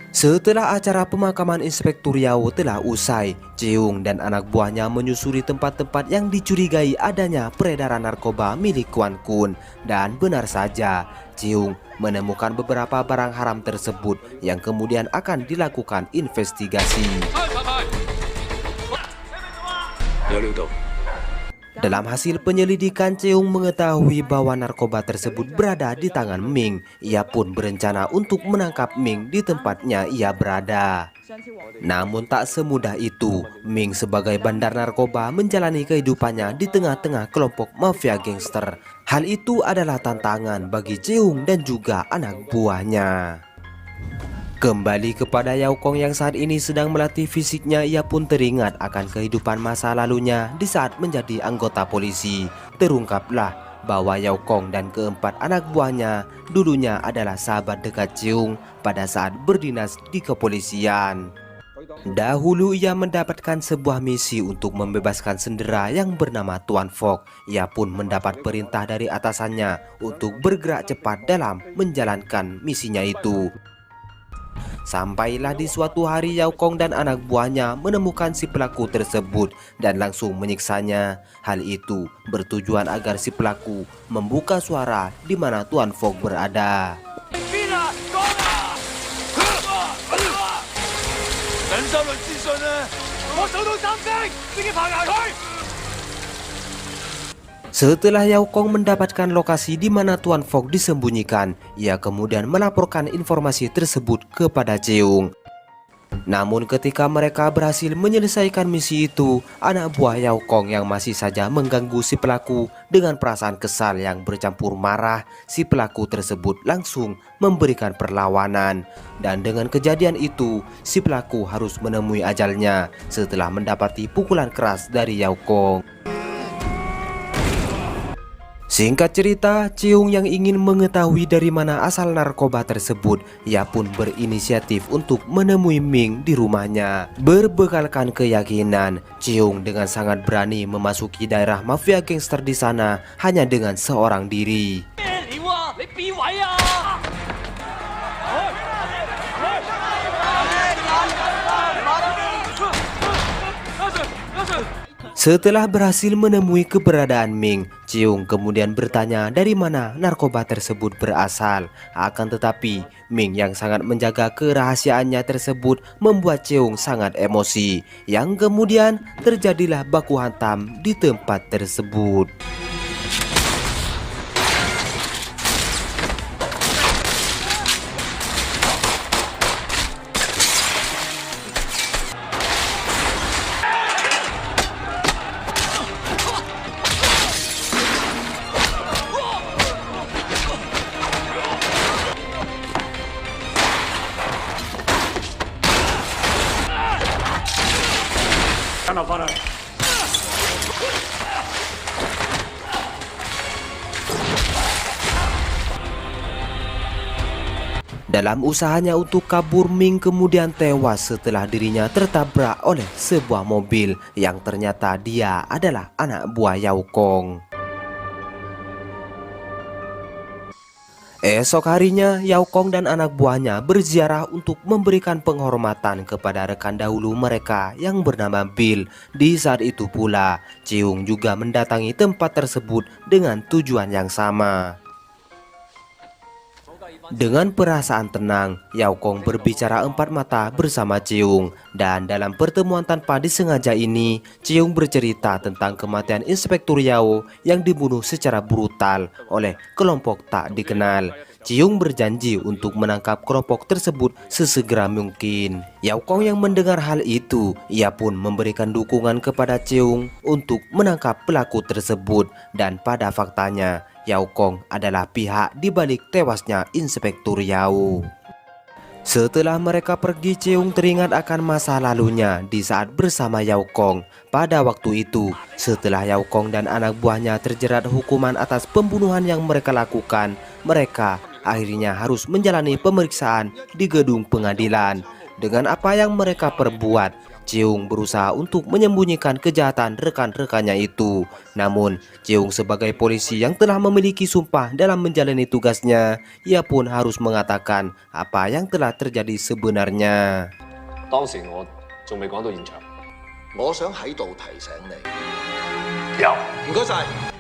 Setelah acara pemakaman Inspektur Yao telah usai, Cheung dan anak buahnya menyusuri tempat-tempat yang dicurigai adanya peredaran narkoba milik Kwan Kun. Dan benar saja, Cheung menemukan beberapa barang haram tersebut yang kemudian akan dilakukan investigasi. Dalam hasil penyelidikan, Cheung mengetahui bahwa narkoba tersebut berada di tangan Ming. Ia pun berencana untuk menangkap Ming di tempatnya ia berada. Namun tak semudah itu. Ming sebagai bandar narkoba menjalani kehidupannya di tengah-tengah kelompok mafia gangster. Hal itu adalah tantangan bagi Cheung dan juga anak buahnya. Kembali kepada Yao Kong yang saat ini sedang melatih fisiknya, ia pun teringat akan kehidupan masa lalunya di saat menjadi anggota polisi. Terungkaplah bahwa Yao Kong dan keempat anak buahnya dulunya adalah sahabat dekat Cheung pada saat berdinas di kepolisian. Dahulu ia mendapatkan sebuah misi untuk membebaskan sendera yang bernama Tuan Fogg. Ia pun mendapat perintah dari atasannya untuk bergerak cepat dalam menjalankan misinya itu. Sampailah di suatu hari Yao Kong dan anak buahnya menemukan si pelaku tersebut dan langsung menyiksanya. Hal itu bertujuan agar si pelaku membuka suara di mana Tuan Fogg berada. Setelah Yao Kong mendapatkan lokasi di mana Tuan Fogg disembunyikan, ia kemudian melaporkan informasi tersebut kepada Cheung. Namun ketika mereka berhasil menyelesaikan misi itu, anak buah Yao Kong yang masih saja mengganggu si pelaku dengan perasaan kesal yang bercampur marah, si pelaku tersebut langsung memberikan perlawanan. Dan dengan kejadian itu, si pelaku harus menemui ajalnya setelah mendapati pukulan keras dari Yao Kong. Singkat cerita, Cheung yang ingin mengetahui dari mana asal narkoba tersebut, ia pun berinisiatif untuk menemui Ming di rumahnya. Berbekalkan keyakinan, Cheung dengan sangat berani memasuki daerah mafia gangster di sana hanya dengan seorang diri. Setelah berhasil menemui keberadaan Ming, Cheung kemudian bertanya dari mana narkoba tersebut berasal. Akan tetapi, Ming yang sangat menjaga kerahasiaannya tersebut membuat Cheung sangat emosi. Yang kemudian terjadilah baku hantam di tempat tersebut. Dalam usahanya untuk kabur, Ming kemudian tewas setelah dirinya tertabrak oleh sebuah mobil yang ternyata dia adalah anak buah Yao Kong. Esok harinya, Yao Kong dan anak buahnya berziarah untuk memberikan penghormatan kepada rekan dahulu mereka yang bernama Bill. Di saat itu pula, Cheung juga mendatangi tempat tersebut dengan tujuan yang sama. Dengan perasaan tenang, Yao Kong berbicara empat mata bersama Cheung. Dan dalam pertemuan tanpa disengaja ini, Cheung bercerita tentang kematian Inspektur Yao yang dibunuh secara brutal oleh kelompok tak dikenal. Cheung berjanji untuk menangkap kelompok tersebut sesegera mungkin. Yao Kong yang mendengar hal itu, ia pun memberikan dukungan kepada Cheung untuk menangkap pelaku tersebut. Dan pada faktanya, Yao Kong adalah pihak di balik tewasnya Inspektur Yao. Setelah mereka pergi, Cheung teringat akan masa lalunya di saat bersama Yao Kong. Pada waktu itu, setelah Yao Kong dan anak buahnya terjerat hukuman atas pembunuhan yang mereka lakukan, mereka akhirnya harus menjalani pemeriksaan di gedung pengadilan. Dengan apa yang mereka perbuat, Cheung berusaha untuk menyembunyikan kejahatan rekan-rekannya itu. Namun, Cheung sebagai polisi yang telah memiliki sumpah dalam menjalani tugasnya, ia pun harus mengatakan apa yang telah terjadi sebenarnya.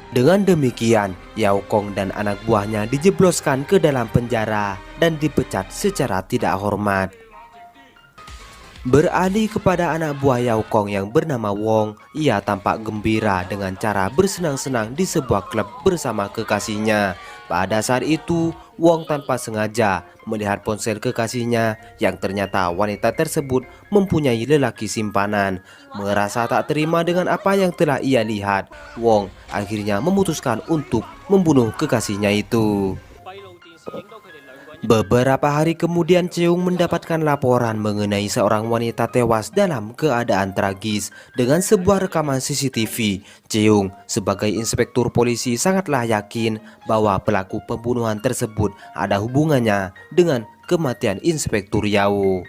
Dengan demikian, Yao Kong dan anak buahnya dijebloskan ke dalam penjara dan dipecat secara tidak hormat. Beralih kepada anak buah Yao Kong yang bernama Wong, ia tampak gembira dengan cara bersenang-senang di sebuah klub bersama kekasihnya. Pada saat itu, Wong tanpa sengaja melihat ponsel kekasihnya yang ternyata wanita tersebut mempunyai lelaki simpanan. Merasa tak terima dengan apa yang telah ia lihat, Wong akhirnya memutuskan untuk membunuh kekasihnya itu. Beberapa hari kemudian, Cheung mendapatkan laporan mengenai seorang wanita tewas dalam keadaan tragis. Dengan sebuah rekaman CCTV, Cheung sebagai inspektur polisi sangatlah yakin bahwa pelaku pembunuhan tersebut ada hubungannya dengan kematian Inspektur Yao.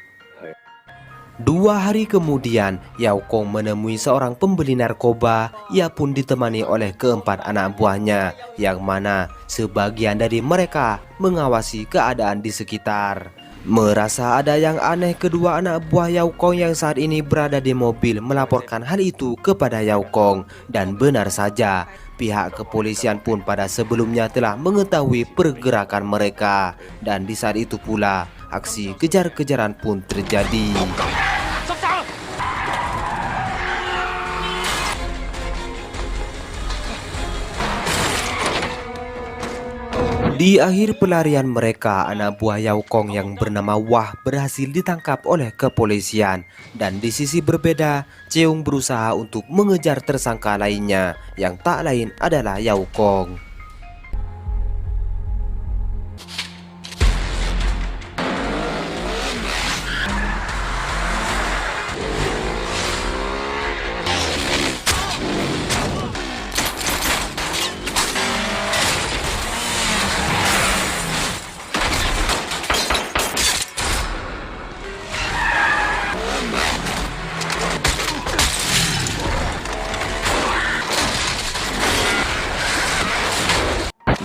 2 hari kemudian, Yao Kong menemui seorang pembeli narkoba. Ia pun ditemani oleh keempat anak buahnya, yang mana sebagian dari mereka mengawasi keadaan di sekitar. Merasa ada yang aneh, kedua anak buah Yao Kong yang saat ini berada di mobil melaporkan hal itu kepada Yao Kong. Dan benar saja, pihak kepolisian pun pada sebelumnya telah mengetahui pergerakan mereka. Dan di saat itu pula, aksi kejar-kejaran pun terjadi. Di akhir pelarian mereka, anak buah Yao Kong yang bernama Wah berhasil ditangkap oleh kepolisian. Dan di sisi berbeda, Cheung berusaha untuk mengejar tersangka lainnya, yang tak lain adalah Yao Kong.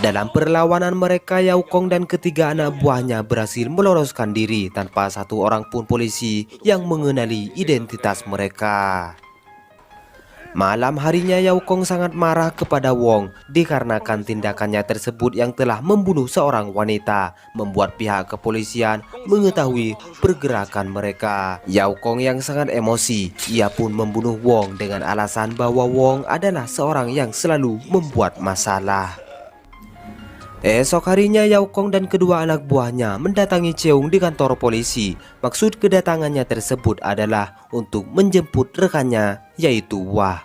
Dalam perlawanan mereka, Yao Kong dan ketiga anak buahnya berhasil meloloskan diri tanpa satu orang pun polisi yang mengenali identitas mereka. Malam harinya, Yao Kong sangat marah kepada Wong dikarenakan tindakannya tersebut yang telah membunuh seorang wanita, membuat pihak kepolisian mengetahui pergerakan mereka. Yao Kong yang sangat emosi, ia pun membunuh Wong dengan alasan bahwa Wong adalah seorang yang selalu membuat masalah. Esok harinya, Yao Kong dan kedua anak buahnya mendatangi Cheung di kantor polisi. Maksud kedatangannya tersebut adalah untuk menjemput rekannya, yaitu Wah.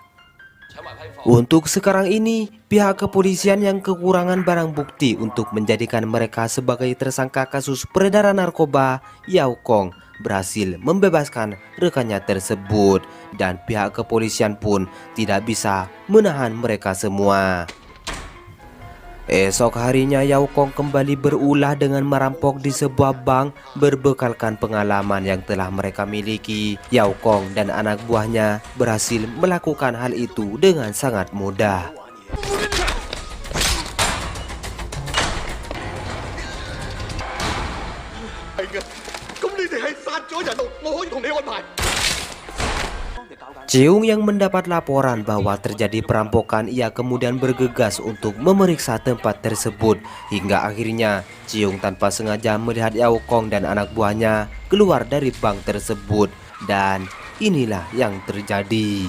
Untuk sekarang ini, pihak kepolisian yang kekurangan barang bukti untuk menjadikan mereka sebagai tersangka kasus peredaran narkoba, Yao Kong berhasil membebaskan rekannya tersebut. Dan pihak kepolisian pun tidak bisa menahan mereka semua. Esok harinya, Yao Kong kembali berulah dengan merampok di sebuah bank berbekalkan pengalaman yang telah mereka miliki. Yao Kong dan anak buahnya berhasil melakukan hal itu dengan sangat mudah. Cheung yang mendapat laporan bahwa terjadi perampokan, ia kemudian bergegas untuk memeriksa tempat tersebut. Hingga akhirnya Cheung tanpa sengaja melihat Yao Kong dan anak buahnya keluar dari bank tersebut. Dan inilah yang terjadi.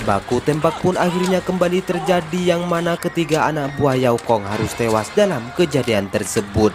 Baku tembak pun akhirnya kembali terjadi, yang mana ketiga anak buah Yao Kong harus tewas dalam kejadian tersebut.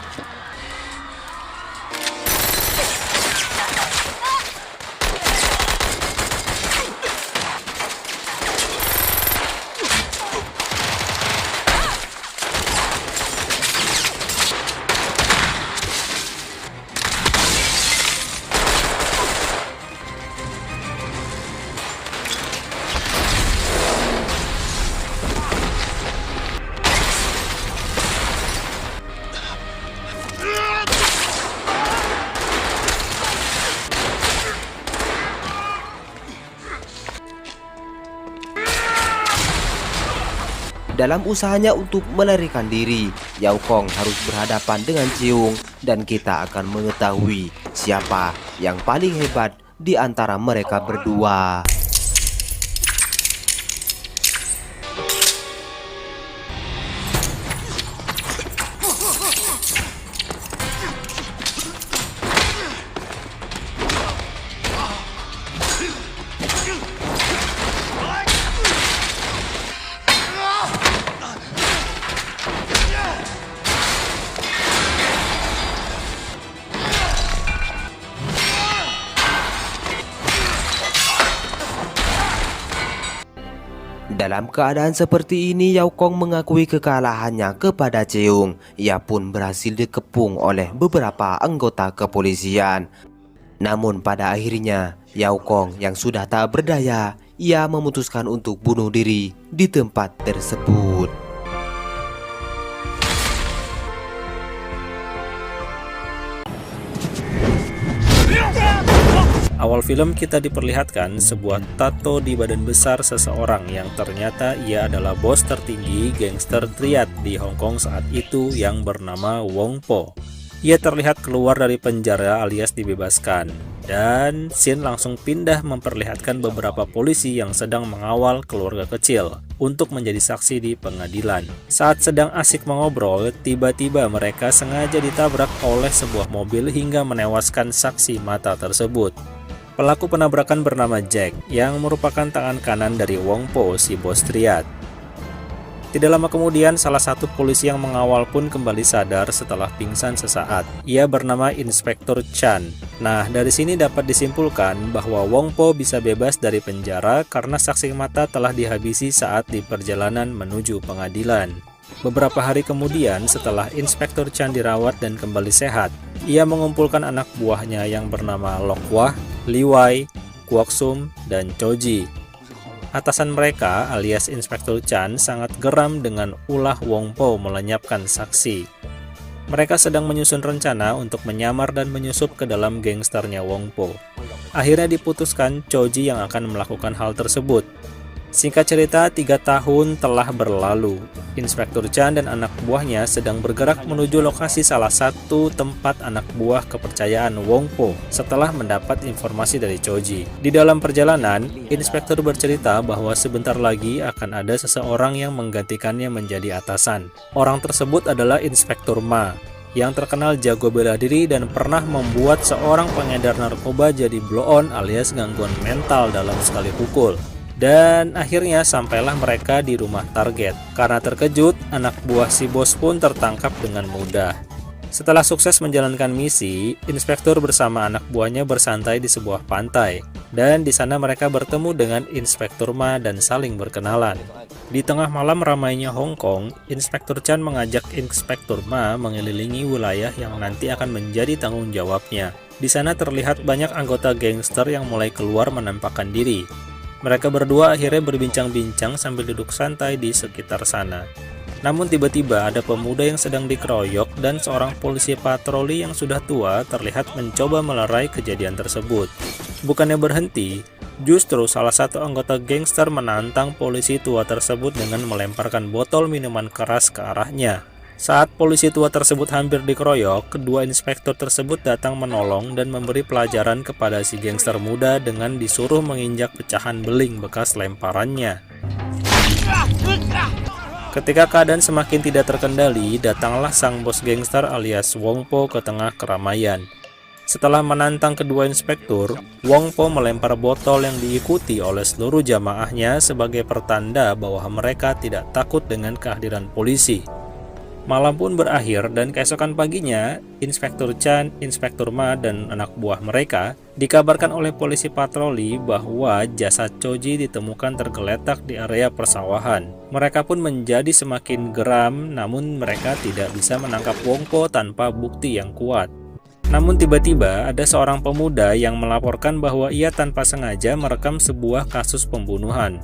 Dalam usahanya untuk melarikan diri, Yao Kong harus berhadapan dengan Cheung, dan kita akan mengetahui siapa yang paling hebat di antara mereka berdua. Dalam keadaan seperti ini, Yao Kong mengakui kekalahannya kepada Cheung. Ia pun berhasil dikepung oleh beberapa anggota kepolisian. Namun pada akhirnya, Yao Kong yang sudah tak berdaya, ia memutuskan untuk bunuh diri di tempat tersebut. Awal film kita diperlihatkan sebuah tato di badan besar seseorang yang ternyata ia adalah bos tertinggi gangster triad di Hong Kong saat itu yang bernama Wong Po. Ia terlihat keluar dari penjara alias dibebaskan, dan scene langsung pindah memperlihatkan beberapa polisi yang sedang mengawal keluarga kecil untuk menjadi saksi di pengadilan. Saat sedang asik mengobrol, tiba-tiba mereka sengaja ditabrak oleh sebuah mobil hingga menewaskan saksi mata tersebut. Pelaku penabrakan bernama Jack, yang merupakan tangan kanan dari Wong Po, si bos triad. Tidak lama kemudian, salah satu polisi yang mengawal pun kembali sadar setelah pingsan sesaat. Ia bernama Inspektur Chan. Nah, dari sini dapat disimpulkan bahwa Wong Po bisa bebas dari penjara karena saksi mata telah dihabisi saat di perjalanan menuju pengadilan. Beberapa hari kemudian, setelah Inspektur Chan dirawat dan kembali sehat, ia mengumpulkan anak buahnya yang bernama Lok Wah, Li Wai, Kwok Sum, dan Choji. Atasan mereka alias Inspektur Chan sangat geram dengan ulah Wong Po melenyapkan saksi. Mereka sedang menyusun rencana untuk menyamar dan menyusup ke dalam gangsternya Wong Po. Akhirnya diputuskan Choji yang akan melakukan hal tersebut. Singkat cerita, 3 tahun telah berlalu. Inspektur Chan dan anak buahnya sedang bergerak menuju lokasi salah satu tempat anak buah kepercayaan Wong Po setelah mendapat informasi dari Choji. Di dalam perjalanan, inspektur bercerita bahwa sebentar lagi akan ada seseorang yang menggantikannya menjadi atasan. Orang tersebut adalah Inspektur Ma, yang terkenal jago bela diri dan pernah membuat seorang pengedar narkoba jadi blow-on alias gangguan mental dalam sekali pukul. Dan akhirnya sampailah mereka di rumah target. Karena terkejut, anak buah si bos pun tertangkap dengan mudah. Setelah sukses menjalankan misi, inspektur bersama anak buahnya bersantai di sebuah pantai. Dan di sana mereka bertemu dengan Inspektur Ma dan saling berkenalan. Di tengah malam ramainya Hong Kong, Inspektur Chan mengajak Inspektur Ma mengelilingi wilayah yang nanti akan menjadi tanggung jawabnya. Di sana terlihat banyak anggota gangster yang mulai keluar menampakkan diri. Mereka berdua akhirnya berbincang-bincang sambil duduk santai di sekitar sana. Namun tiba-tiba ada pemuda yang sedang dikeroyok dan seorang polisi patroli yang sudah tua terlihat mencoba melerai kejadian tersebut. Bukannya berhenti, justru salah satu anggota gangster menantang polisi tua tersebut dengan melemparkan botol minuman keras ke arahnya. Saat polisi tua tersebut hampir dikeroyok, kedua inspektur tersebut datang menolong dan memberi pelajaran kepada si gangster muda dengan disuruh menginjak pecahan beling bekas lemparannya. Ketika keadaan semakin tidak terkendali, datanglah sang bos gangster alias Wong Po ke tengah keramaian. Setelah menantang kedua inspektur, Wong Po melempar botol yang diikuti oleh seluruh jamaahnya sebagai pertanda bahwa mereka tidak takut dengan kehadiran polisi. Malam pun berakhir dan keesokan paginya, Inspektur Chan, Inspektur Ma, dan anak buah mereka dikabarkan oleh polisi patroli bahwa jasad Choji ditemukan tergeletak di area persawahan. Mereka pun menjadi semakin geram, namun mereka tidak bisa menangkap Wong Po tanpa bukti yang kuat. Namun tiba-tiba ada seorang pemuda yang melaporkan bahwa ia tanpa sengaja merekam sebuah kasus pembunuhan.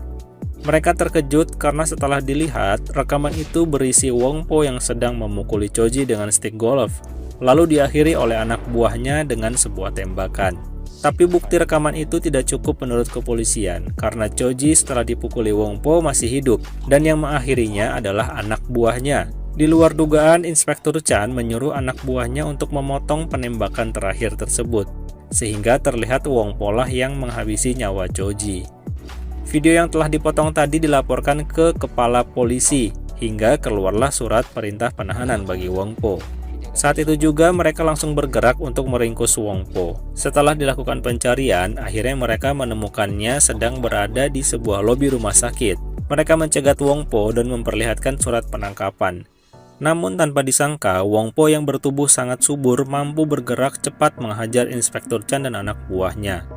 Mereka terkejut karena setelah dilihat, rekaman itu berisi Wong Po yang sedang memukuli Choji dengan stick golf, lalu diakhiri oleh anak buahnya dengan sebuah tembakan. Tapi bukti rekaman itu tidak cukup menurut kepolisian, karena Choji setelah dipukuli Wong Po masih hidup, dan yang mengakhirinya adalah anak buahnya. Di luar dugaan, Inspektur Chan menyuruh anak buahnya untuk memotong penembakan terakhir tersebut, sehingga terlihat Wong Po lah yang menghabisi nyawa Choji. Video yang telah dipotong tadi dilaporkan ke kepala polisi, hingga keluarlah surat perintah penahanan bagi Wong Po. Saat itu juga mereka langsung bergerak untuk meringkus Wong Po. Setelah dilakukan pencarian, akhirnya mereka menemukannya sedang berada di sebuah lobi rumah sakit. Mereka mencegat Wong Po dan memperlihatkan surat penangkapan. Namun tanpa disangka, Wong Po yang bertubuh sangat subur mampu bergerak cepat menghajar Inspektur Chan dan anak buahnya.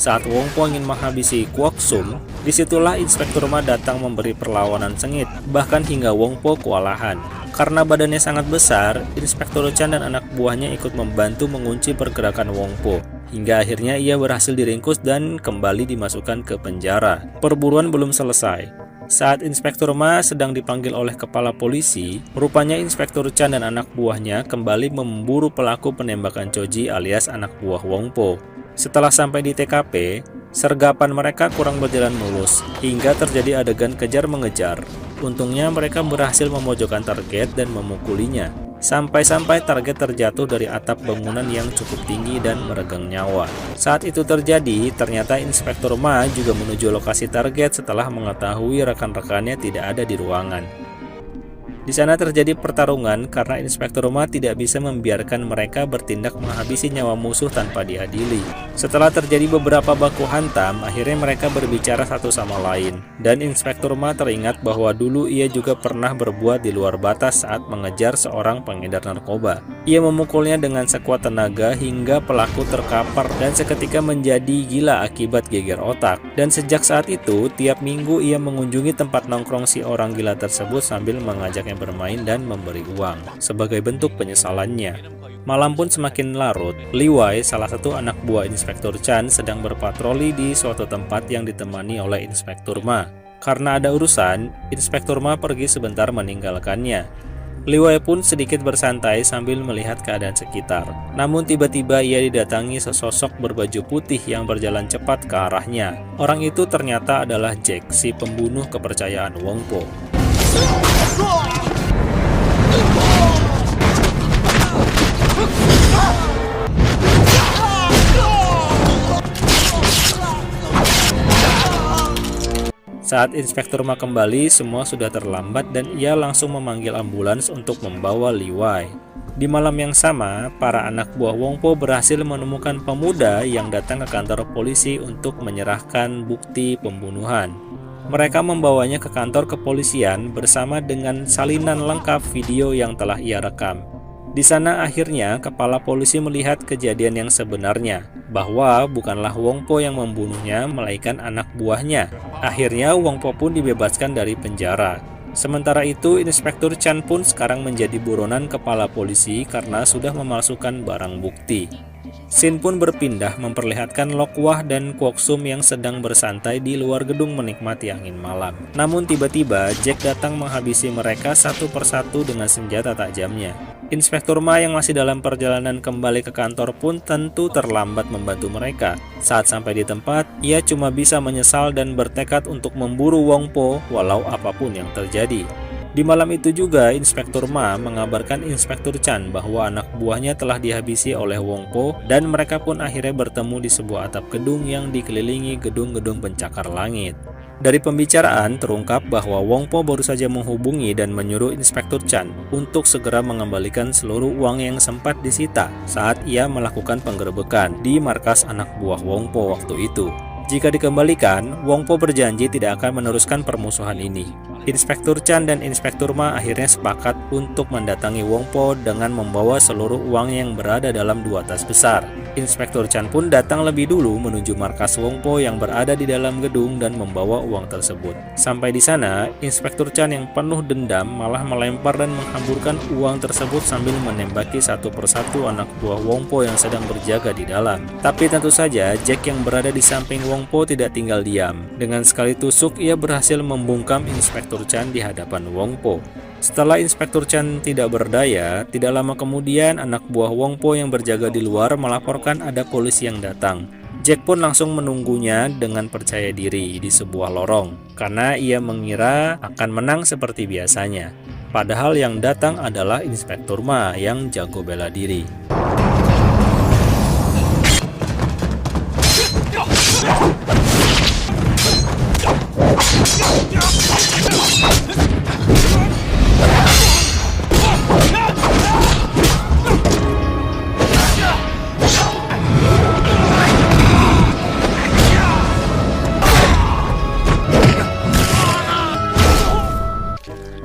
Saat Wong Po ingin menghabisi Kwok Sum, disitulah Inspektur Ma datang memberi perlawanan sengit, bahkan hingga Wong Po kewalahan. Karena badannya sangat besar, Inspektur Chan dan anak buahnya ikut membantu mengunci pergerakan Wongpo. Hingga akhirnya ia berhasil diringkus dan kembali dimasukkan ke penjara. Perburuan belum selesai. Saat Inspektur Ma sedang dipanggil oleh kepala polisi, rupanya Inspektur Chan dan anak buahnya kembali memburu pelaku penembakan Choji alias anak buah Wongpo. Setelah sampai di TKP, sergapan mereka kurang berjalan mulus, hingga terjadi adegan kejar-mengejar. Untungnya mereka berhasil memojokkan target dan memukulinya, sampai-sampai target terjatuh dari atap bangunan yang cukup tinggi dan meregang nyawa. Saat itu terjadi, ternyata Inspektur Ma juga menuju lokasi target setelah mengetahui rekan-rekannya tidak ada di ruangan. Di sana terjadi pertarungan karena Inspektur Ma tidak bisa membiarkan mereka bertindak menghabisi nyawa musuh tanpa diadili. Setelah terjadi beberapa baku hantam, akhirnya mereka berbicara satu sama lain. Dan Inspektur Ma teringat bahwa dulu ia juga pernah berbuat di luar batas saat mengejar seorang pengedar narkoba. Ia memukulnya dengan sekuat tenaga hingga pelaku terkapar dan seketika menjadi gila akibat geger otak. Dan sejak saat itu, tiap minggu ia mengunjungi tempat nongkrong si orang gila tersebut sambil mengajaknya bermain dan memberi uang sebagai bentuk penyesalannya. Malam pun semakin larut. Li Wei, salah satu anak buah Inspektur Chan, sedang berpatroli di suatu tempat yang ditemani oleh Inspektur Ma. Karena ada urusan, Inspektur Ma pergi sebentar meninggalkannya. Li Wei pun sedikit bersantai sambil melihat keadaan sekitar. Namun tiba-tiba ia didatangi sesosok berbaju putih yang berjalan cepat ke arahnya. Orang itu ternyata adalah Jack, si pembunuh kepercayaan Wongpo. Saat Inspektur Ma kembali, semua sudah terlambat dan ia langsung memanggil ambulans untuk membawa Li Wei. Di malam yang sama, para anak buah Wongpo berhasil menemukan pemuda yang datang ke kantor polisi untuk menyerahkan bukti pembunuhan. Mereka membawanya ke kantor kepolisian bersama dengan salinan lengkap video yang telah ia rekam. Di sana akhirnya kepala polisi melihat kejadian yang sebenarnya, bahwa bukanlah Wongpo yang membunuhnya, melainkan anak buahnya. Akhirnya Wongpo pun dibebaskan dari penjara. Sementara itu, Inspektur Chan pun sekarang menjadi buronan kepala polisi karena sudah memalsukan barang bukti. Scene pun berpindah memperlihatkan Lok Wah dan Kwok Sum yang sedang bersantai di luar gedung menikmati angin malam. Namun tiba-tiba Jack datang menghabisi mereka satu persatu dengan senjata tajamnya. Inspektur Ma yang masih dalam perjalanan kembali ke kantor pun tentu terlambat membantu mereka. Saat sampai di tempat, ia cuma bisa menyesal dan bertekad untuk memburu Wongpo walau apapun yang terjadi. Di malam itu juga, Inspektur Ma mengabarkan Inspektur Chan bahwa anak buahnya telah dihabisi oleh Wongpo dan mereka pun akhirnya bertemu di sebuah atap gedung yang dikelilingi gedung-gedung pencakar langit. Dari pembicaraan terungkap bahwa Wongpo baru saja menghubungi dan menyuruh Inspektur Chan untuk segera mengembalikan seluruh uang yang sempat disita saat ia melakukan penggerebekan di markas anak buah Wongpo waktu itu. Jika dikembalikan, Wongpo berjanji tidak akan meneruskan permusuhan ini. Inspektur Chan dan Inspektur Ma akhirnya sepakat untuk mendatangi Wongpo dengan membawa seluruh uang yang berada dalam 2 tas besar. Inspektur Chan pun datang lebih dulu menuju markas Wongpo yang berada di dalam gedung dan membawa uang tersebut. Sampai di sana, Inspektur Chan yang penuh dendam malah melempar dan menghamburkan uang tersebut sambil menembaki satu persatu anak buah Wongpo yang sedang berjaga di dalam. Tapi tentu saja Jack yang berada di samping Wongpo tidak tinggal diam. Dengan sekali tusuk, ia berhasil membungkam Inspektur Chan di hadapan Wongpo. Setelah Inspektur Chan tidak berdaya, tidak lama kemudian anak buah Wongpo yang berjaga di luar melaporkan ada polisi yang datang. Jack pun langsung menunggunya dengan percaya diri di sebuah lorong, karena ia mengira akan menang seperti biasanya. Padahal yang datang adalah Inspektur Ma yang jago bela diri.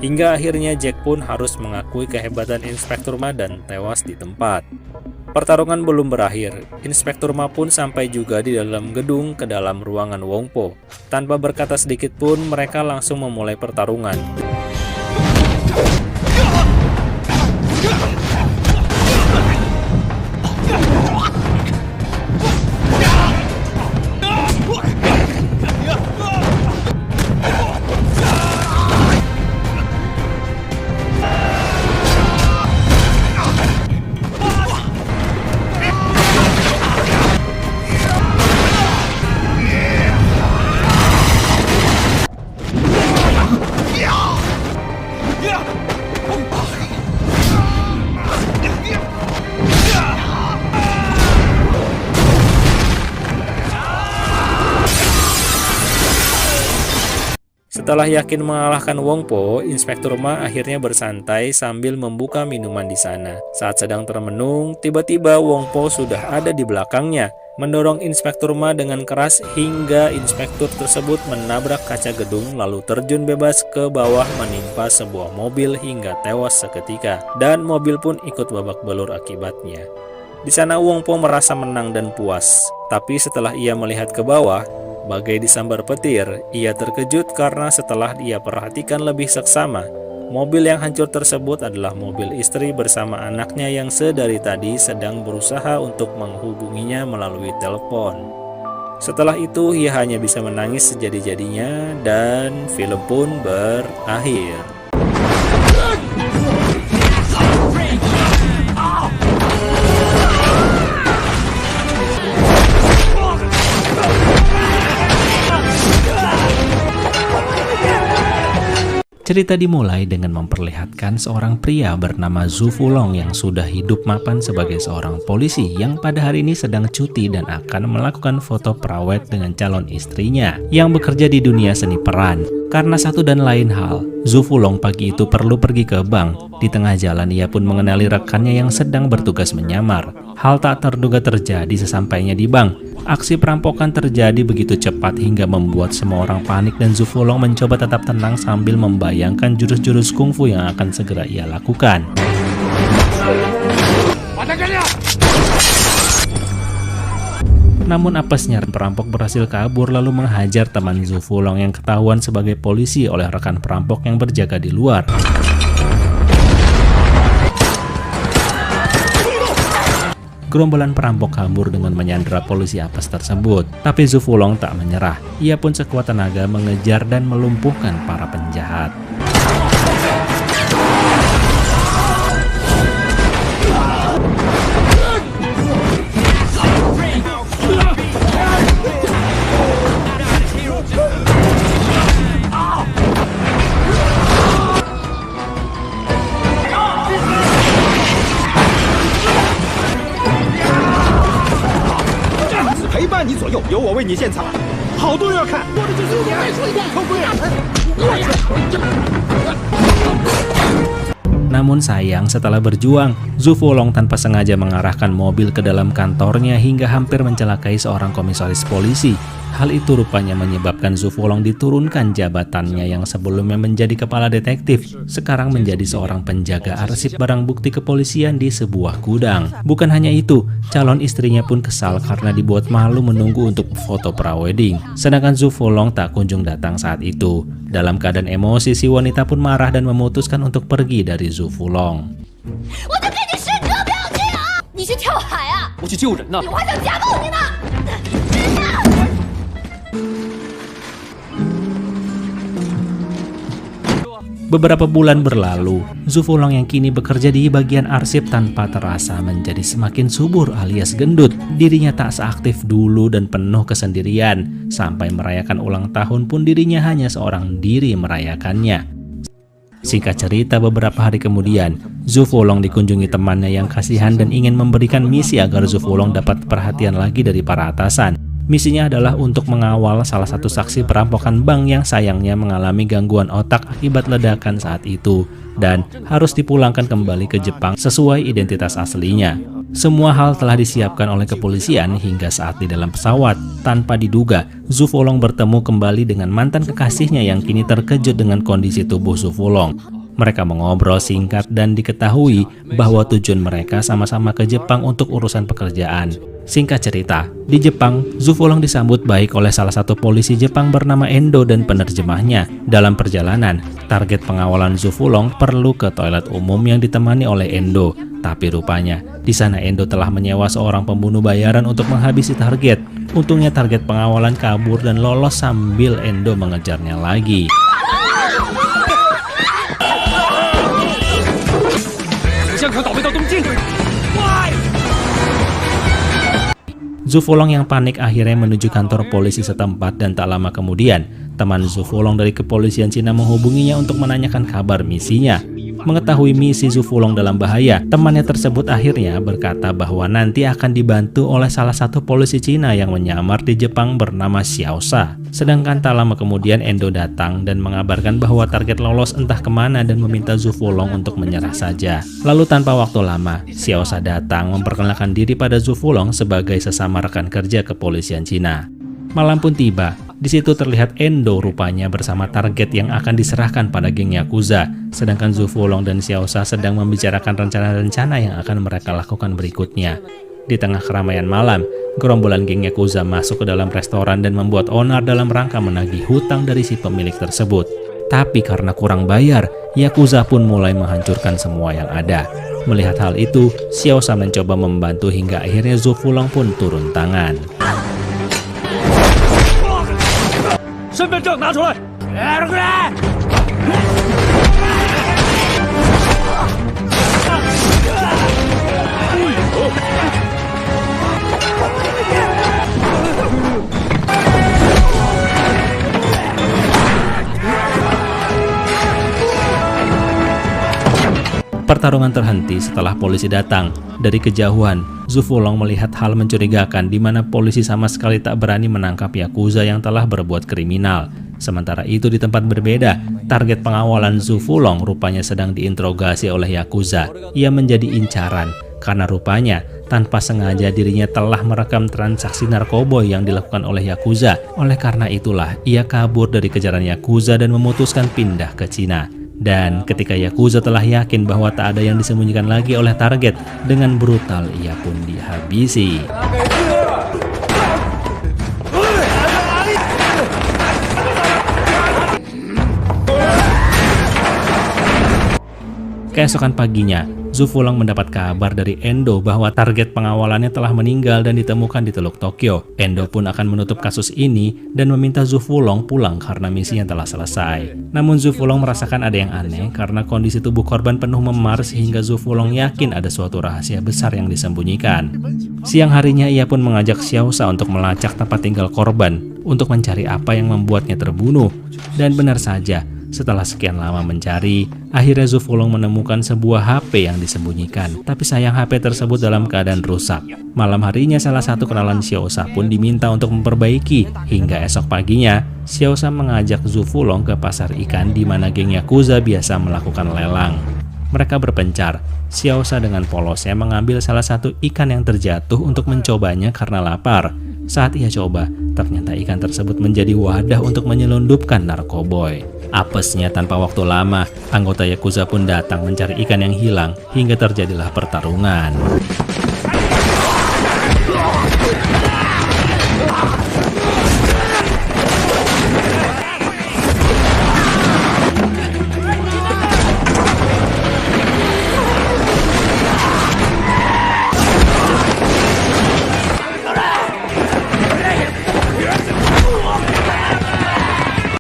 Hingga akhirnya Jack pun harus mengakui kehebatan Inspektur Ma dan tewas di tempat. Pertarungan belum berakhir, Inspektur Ma pun sampai juga di dalam gedung ke dalam ruangan Wongpo. Tanpa berkata sedikit pun, mereka langsung memulai pertarungan. Setelah yakin mengalahkan Wong Po, Inspektur Ma akhirnya bersantai sambil membuka minuman di sana. Saat sedang termenung, tiba-tiba Wong Po sudah ada di belakangnya, mendorong Inspektur Ma dengan keras hingga inspektur tersebut menabrak kaca gedung lalu terjun bebas ke bawah menimpa sebuah mobil hingga tewas seketika, dan mobil pun ikut babak belur akibatnya. Di sana Wong Po merasa menang dan puas, tapi setelah ia melihat ke bawah, bagai disambar petir, ia terkejut karena setelah ia perhatikan lebih seksama, mobil yang hancur tersebut adalah mobil istri bersama anaknya yang sedari tadi sedang berusaha untuk menghubunginya melalui telepon. Setelah itu, ia hanya bisa menangis sejadi-jadinya dan film pun berakhir. Cerita dimulai dengan memperlihatkan seorang pria bernama Zhu Fulong yang sudah hidup mapan sebagai seorang polisi yang pada hari ini sedang cuti dan akan melakukan foto prawet dengan calon istrinya yang bekerja di dunia seni peran. Karena satu dan lain hal, Zhu Fulong pagi itu perlu pergi ke bank. Di tengah jalan ia pun mengenali rekannya yang sedang bertugas menyamar. Hal tak terduga terjadi sesampainya di bank. Aksi perampokan terjadi begitu cepat hingga membuat semua orang panik dan Zhu Fulong mencoba tetap tenang sambil membayangkan jurus-jurus kungfu yang akan segera ia lakukan. Namun apesnya perampok berhasil kabur lalu menghajar teman Zhu Fulong yang ketahuan sebagai polisi oleh rekan perampok yang berjaga di luar. Gerombolan perampok kabur dengan menyandera polisi apes tersebut. Tapi Zhu Fulong tak menyerah. Ia pun sekuat tenaga mengejar dan melumpuhkan para penjahat. Namun sayang, setelah berjuang, Zhu Fulong tanpa sengaja mengarahkan mobil ke dalam kantornya hingga hampir mencelakai seorang komisaris polisi. Hal itu rupanya menyebabkan Zhu Fulong diturunkan jabatannya yang sebelumnya menjadi kepala detektif, sekarang menjadi seorang penjaga arsip barang bukti kepolisian di sebuah gudang. Bukan hanya itu, calon istrinya pun kesal karena dibuat malu menunggu untuk foto prawedding. Sedangkan Zhu Fulong tak kunjung datang saat itu. Dalam keadaan emosi, si wanita pun marah dan memutuskan untuk pergi dari Zhu Fulong. Beberapa bulan berlalu, Zhu Fulong yang kini bekerja di bagian arsip tanpa terasa menjadi semakin subur alias gendut. Dirinya tak seaktif dulu dan penuh kesendirian. Sampai merayakan ulang tahun pun dirinya hanya seorang diri merayakannya. Singkat cerita, beberapa hari kemudian, Zhu Fulong dikunjungi temannya yang kasihan dan ingin memberikan misi agar Zhu Fulong dapat perhatian lagi dari para atasan. Misinya adalah untuk mengawal salah satu saksi perampokan bank yang sayangnya mengalami gangguan otak akibat ledakan saat itu dan harus dipulangkan kembali ke Jepang sesuai identitas aslinya. Semua hal telah disiapkan oleh kepolisian hingga saat di dalam pesawat. Tanpa diduga, Zhu Fulong bertemu kembali dengan mantan kekasihnya yang kini terkejut dengan kondisi tubuh Zhu Fulong. Mereka mengobrol singkat dan diketahui bahwa tujuan mereka sama-sama ke Jepang untuk urusan pekerjaan. Singkat cerita, di Jepang, Zhu Fulong disambut baik oleh salah satu polisi Jepang bernama Endo dan penerjemahnya. Dalam perjalanan, target pengawalan Zhu Fulong perlu ke toilet umum yang ditemani oleh Endo. Tapi rupanya, di sana Endo telah menyewa seorang pembunuh bayaran untuk menghabisi target. Untungnya target pengawalan kabur dan lolos sambil Endo mengejarnya lagi. Zhu Fulong yang panik akhirnya menuju kantor polisi setempat dan tak lama kemudian, teman Zhu Fulong dari kepolisian Cina menghubunginya untuk menanyakan kabar misinya. Mengetahui misi Zhu Fulong dalam bahaya, temannya tersebut akhirnya berkata bahwa nanti akan dibantu oleh salah satu polisi Cina yang menyamar di Jepang bernama Xiao Sa. Sedangkan tak lama kemudian Endo datang dan mengabarkan bahwa target lolos entah kemana dan meminta Zhu Fulong untuk menyerah saja. Lalu tanpa waktu lama, Xiao Sa datang memperkenalkan diri pada Zhu Fulong sebagai sesama rekan kerja kepolisian Cina. Malam pun tiba. Di situ terlihat Endo rupanya bersama target yang akan diserahkan pada geng Yakuza. Sedangkan Zhu Fulong dan Xiao Sa sedang membicarakan rencana-rencana yang akan mereka lakukan berikutnya. Di tengah keramaian malam, gerombolan geng Yakuza masuk ke dalam restoran dan membuat onar dalam rangka menagih hutang dari si pemilik tersebut. Tapi karena kurang bayar, Yakuza pun mulai menghancurkan semua yang ada. Melihat hal itu, Xiao Sa mencoba membantu hingga akhirnya Zhu Fulong pun turun tangan. 身份证拿出来！拿出来！ Pertarungan terhenti setelah polisi datang. Dari kejauhan, Zhu Fulong melihat hal mencurigakan di mana polisi sama sekali tak berani menangkap Yakuza yang telah berbuat kriminal. Sementara itu di tempat berbeda, target pengawalan Zhu Fulong rupanya sedang diinterogasi oleh Yakuza. Ia menjadi incaran karena rupanya tanpa sengaja dirinya telah merekam transaksi narkoboy yang dilakukan oleh Yakuza. Oleh karena itulah ia kabur dari kejaran Yakuza dan memutuskan pindah ke Cina. Dan ketika Yakuza telah yakin bahwa tak ada yang disembunyikan lagi oleh target, dengan brutal ia pun dihabisi. Keesokan paginya, Zhu Fulong mendapat kabar dari Endo bahwa target pengawalannya telah meninggal dan ditemukan di Teluk Tokyo. Endo pun akan menutup kasus ini dan meminta Zhu Fulong pulang karena misinya telah selesai. Namun Zhu Fulong merasakan ada yang aneh karena kondisi tubuh korban penuh memar sehingga Zhu Fulong yakin ada suatu rahasia besar yang disembunyikan. Siang harinya ia pun mengajak Xiao Sa untuk melacak tempat tinggal korban untuk mencari apa yang membuatnya terbunuh. Dan benar saja, setelah sekian lama mencari, akhirnya Zhu Fulong menemukan sebuah HP yang disembunyikan. Tapi sayang HP tersebut dalam keadaan rusak. Malam harinya salah satu kenalan Xiao Sa pun diminta untuk memperbaiki. Hingga esok paginya, Xiao Sa mengajak Zhu Fulong ke pasar ikan di mana geng Yakuza biasa melakukan lelang. Mereka berpencar. Xiao Sa dengan polosnya mengambil salah satu ikan yang terjatuh untuk mencobanya karena lapar. Saat ia coba, ternyata ikan tersebut menjadi wadah untuk menyelundupkan narkoboy. Apesnya tanpa waktu lama, anggota Yakuza pun datang mencari ikan yang hilang hingga terjadilah pertarungan.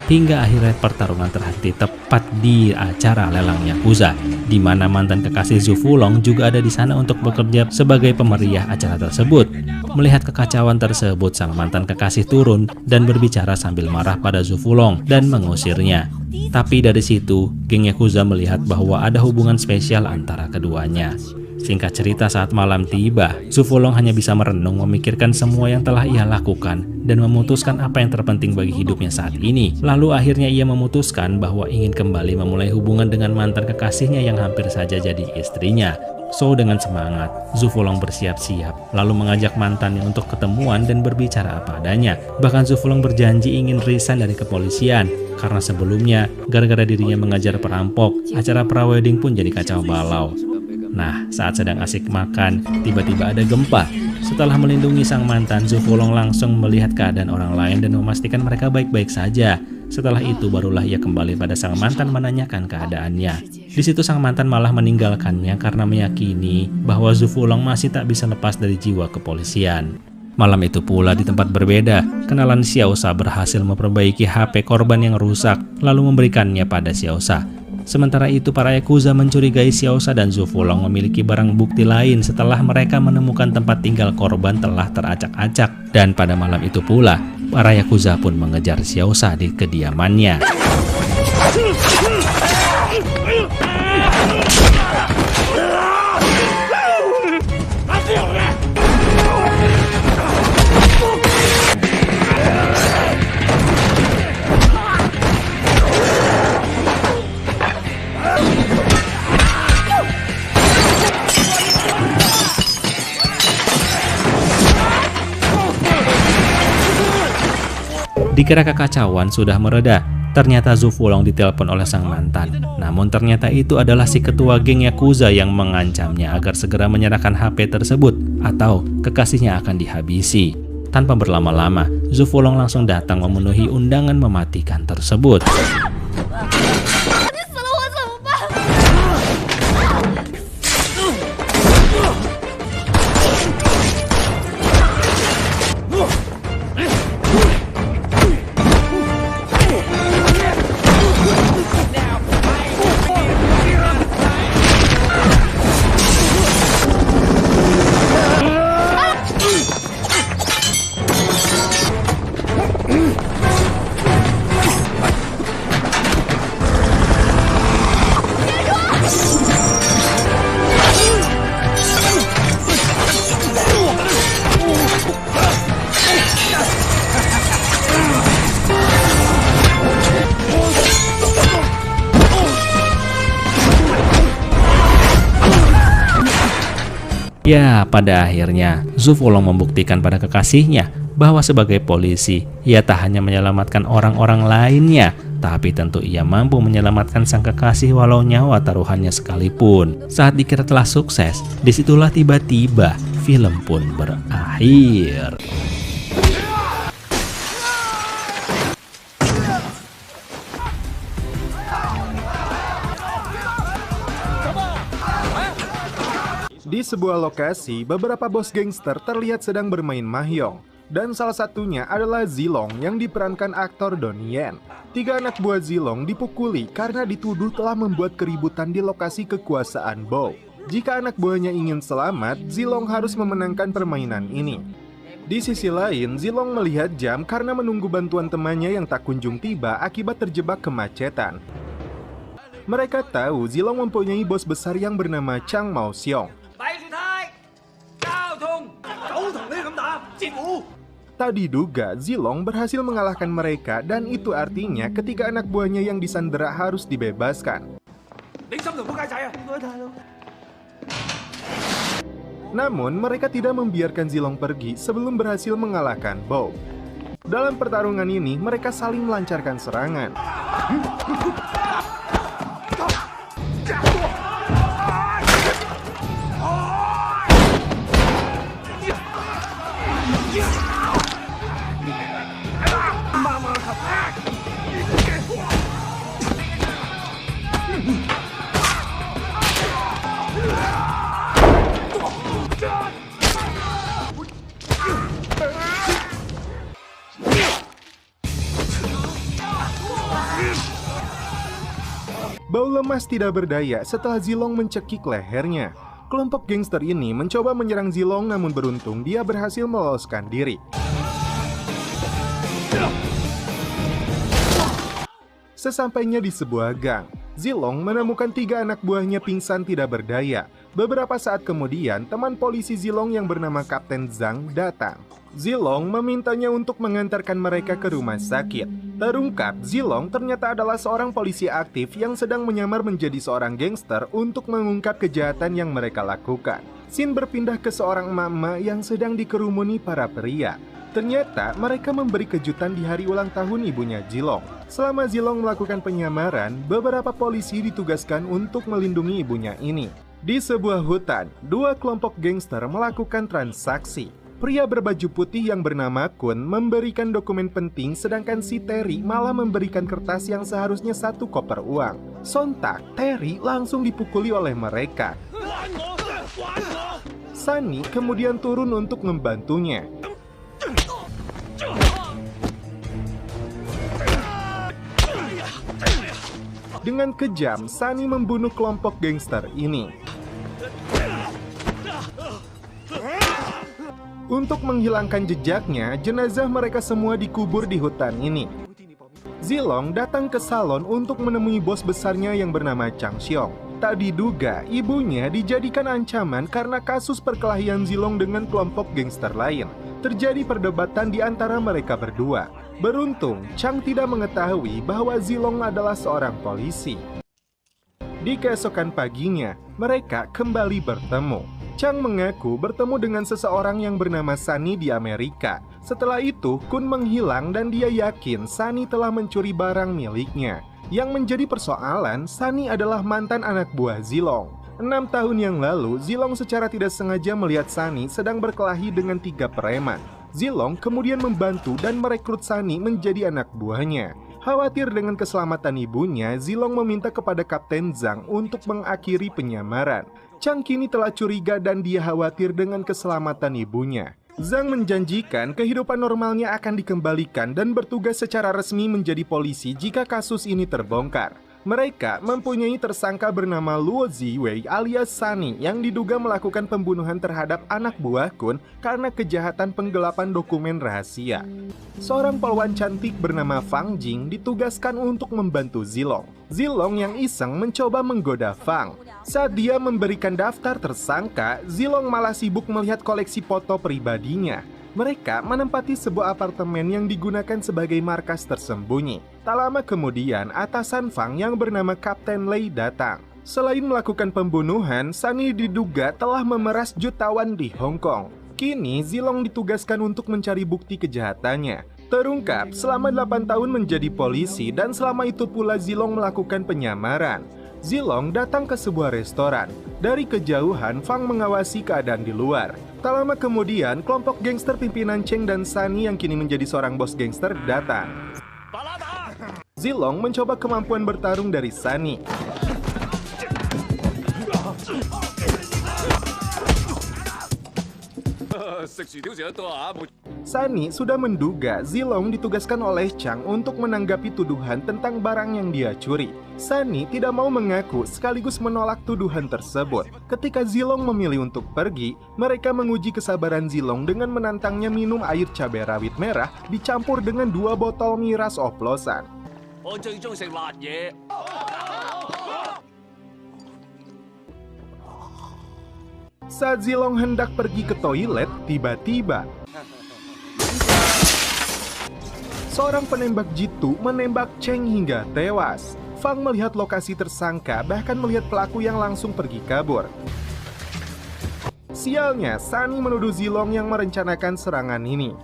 Hingga akhirnya pertarungan terhenti tepat di acara lelang Yakuza, di mana mantan kekasih Zhu Fulong juga ada di sana untuk bekerja sebagai pemeriah acara tersebut. Melihat kekacauan tersebut, sang mantan kekasih turun dan berbicara sambil marah pada Zhu Fulong dan mengusirnya. Tapi dari situ, geng Yakuza melihat bahwa ada hubungan spesial antara keduanya. Singkat cerita, saat malam tiba, Zhu Fulong hanya bisa merenung memikirkan semua yang telah ia lakukan dan memutuskan apa yang terpenting bagi hidupnya saat ini. Lalu akhirnya ia memutuskan bahwa ingin kembali memulai hubungan dengan mantan kekasihnya yang hampir saja jadi istrinya. So dengan semangat, Zhu Fulong bersiap-siap, lalu mengajak mantannya untuk ketemuan dan berbicara apa adanya. Bahkan Zhu Fulong berjanji ingin resign dari kepolisian, karena sebelumnya, gara-gara dirinya mengajar perampok, acara prawedding pun jadi kacau balau. Nah, saat sedang asik makan, tiba-tiba ada gempa. Setelah melindungi sang mantan, Zhu Fulong langsung melihat keadaan orang lain dan memastikan mereka baik-baik saja. Setelah itu barulah ia kembali pada sang mantan menanyakan keadaannya. Di situ sang mantan malah meninggalkannya karena meyakini bahwa Zhu Fulong masih tak bisa lepas dari jiwa kepolisian. Malam itu pula di tempat berbeda, kenalan Xiao Sa berhasil memperbaiki HP korban yang rusak, lalu memberikannya pada Xiao Sa. Sementara itu para Yakuza mencurigai Xiao Sa dan Zhu Fulong memiliki barang bukti lain setelah mereka menemukan tempat tinggal korban telah teracak-acak. Dan pada malam itu pula, para Yakuza pun mengejar Xiao Sa di kediamannya. Dikira kekacauan sudah mereda, ternyata Zhu Fulong ditelepon oleh sang mantan. Namun ternyata itu adalah si ketua geng Yakuza yang mengancamnya agar segera menyerahkan HP tersebut atau kekasihnya akan dihabisi. Tanpa berlama-lama, Zhu Fulong langsung datang memenuhi undangan mematikan tersebut. Ya, pada akhirnya Zhu Fulong membuktikan pada kekasihnya bahwa sebagai polisi, ia tak hanya menyelamatkan orang-orang lainnya, tapi tentu ia mampu menyelamatkan sang kekasih walau nyawa taruhannya sekalipun. Saat dikira telah sukses, disitulah tiba-tiba film pun berakhir. Di sebuah lokasi, beberapa bos gangster terlihat sedang bermain mahjong. Dan salah satunya adalah Zilong yang diperankan aktor Donnie Yen. 3 anak buah Zilong dipukuli karena dituduh telah membuat keributan di lokasi kekuasaan Bow. Jika anak buahnya ingin selamat, Zilong harus memenangkan permainan ini. Di sisi lain, Zilong melihat jam karena menunggu bantuan temannya yang tak kunjung tiba akibat terjebak kemacetan. Mereka tahu Zilong mempunyai bos besar yang bernama Chang Mao Xiong. Tak diduga, Zilong berhasil mengalahkan mereka dan itu artinya ketiga anak buahnya yang disandera harus dibebaskan. Namun, mereka tidak membiarkan Zilong pergi sebelum berhasil mengalahkan Bow. Dalam pertarungan ini, mereka saling melancarkan serangan. Bow lemas tidak berdaya setelah Zilong mencekik lehernya. Kelompok gangster ini mencoba menyerang Zilong namun beruntung dia berhasil meloloskan diri. Sesampainya di sebuah gang, Zilong menemukan 3 anak buahnya pingsan tidak berdaya. Beberapa saat kemudian, teman polisi Zilong yang bernama Kapten Zhang datang. Zilong memintanya untuk mengantarkan mereka ke rumah sakit. Terungkap, Zilong ternyata adalah seorang polisi aktif yang sedang menyamar menjadi seorang gangster untuk mengungkap kejahatan yang mereka lakukan. Scene berpindah ke seorang emak-emak yang sedang dikerumuni para pria. Ternyata mereka memberi kejutan di hari ulang tahun ibunya Zilong. Selama Zilong melakukan penyamaran, beberapa polisi ditugaskan untuk melindungi ibunya ini. Di sebuah hutan, 2 kelompok gangster melakukan transaksi. Pria berbaju putih yang bernama Kun memberikan dokumen penting sedangkan si Terry malah memberikan kertas yang seharusnya 1 koper uang. Sontak, Terry langsung dipukuli oleh mereka. Sunny kemudian turun untuk membantunya. Dengan kejam, Sunny membunuh kelompok gangster ini. Untuk menghilangkan jejaknya, jenazah mereka semua dikubur di hutan ini. Zilong datang ke salon untuk menemui bos besarnya yang bernama Chang Xiong. Tak diduga, ibunya dijadikan ancaman karena kasus perkelahian Zilong dengan kelompok gangster lain. Terjadi perdebatan di antara mereka berdua. Beruntung, Chang tidak mengetahui bahwa Zilong adalah seorang polisi. Di keesokan paginya, mereka kembali bertemu. Chang mengaku bertemu dengan seseorang yang bernama Sunny di Amerika. Setelah itu, Kun menghilang dan dia yakin Sunny telah mencuri barang miliknya. Yang menjadi persoalan, Sunny adalah mantan anak buah Zilong. 6 tahun yang lalu, Zilong secara tidak sengaja melihat Sunny sedang berkelahi dengan 3 preman. Zilong kemudian membantu dan merekrut Sunny menjadi anak buahnya. Khawatir dengan keselamatan ibunya, Zilong meminta kepada Kapten Zhang untuk mengakhiri penyamaran. Chang kini telah curiga dan dia khawatir dengan keselamatan ibunya. Zhang menjanjikan kehidupan normalnya akan dikembalikan dan bertugas secara resmi menjadi polisi jika kasus ini terbongkar. Mereka mempunyai tersangka bernama Luo Ziwei alias Sunny yang diduga melakukan pembunuhan terhadap anak buah Kun karena kejahatan penggelapan dokumen rahasia. Seorang polwan cantik bernama Fang Jing ditugaskan untuk membantu Zilong. Zilong yang iseng mencoba menggoda Fang. Saat dia memberikan daftar tersangka, Zilong malah sibuk melihat koleksi foto pribadinya. Mereka menempati sebuah apartemen yang digunakan sebagai markas tersembunyi. Tak lama kemudian, atasan Fang yang bernama Kapten Lei datang. Selain melakukan pembunuhan, Sunny diduga telah memeras jutawan di Hong Kong. Kini, Zilong ditugaskan untuk mencari bukti kejahatannya. Terungkap, selama 8 tahun menjadi polisi dan selama itu pula Zilong melakukan penyamaran. Zilong datang ke sebuah restoran. Dari kejauhan, Fang mengawasi keadaan di luar. Tak lama kemudian, kelompok gangster pimpinan Cheng dan Sunny yang kini menjadi seorang bos gangster datang. Zilong mencoba kemampuan bertarung dari Sunny. Sunny sudah menduga Zilong ditugaskan oleh Chang untuk menanggapi tuduhan tentang barang yang dia curi. Sunny tidak mau mengaku sekaligus menolak tuduhan tersebut. Ketika Zilong memilih untuk pergi, mereka menguji kesabaran Zilong dengan menantangnya minum air cabai rawit merah dicampur dengan 2 botol miras oplosan. Saat Zilong hendak pergi ke toilet, tiba-tiba seorang penembak jitu menembak Cheng hingga tewas. Fang melihat lokasi tersangka, bahkan melihat pelaku yang langsung pergi kabur. Sialnya, Sunny menuduh Zilong yang merencanakan serangan ini.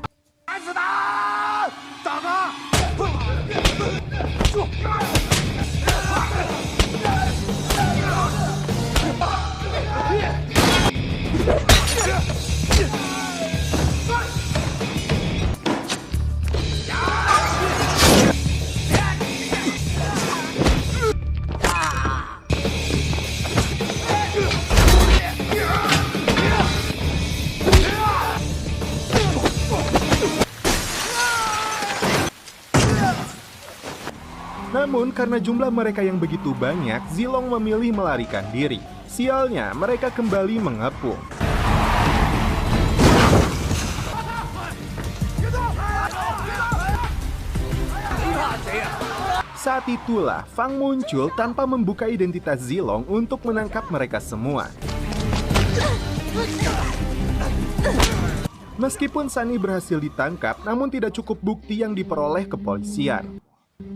Namun karena jumlah mereka yang begitu banyak, Zilong memilih melarikan diri. Sialnya, mereka kembali mengepung. Saat itulah, Fang muncul tanpa membuka identitas Zilong untuk menangkap mereka semua. Meskipun Sunny berhasil ditangkap, namun tidak cukup bukti yang diperoleh kepolisian.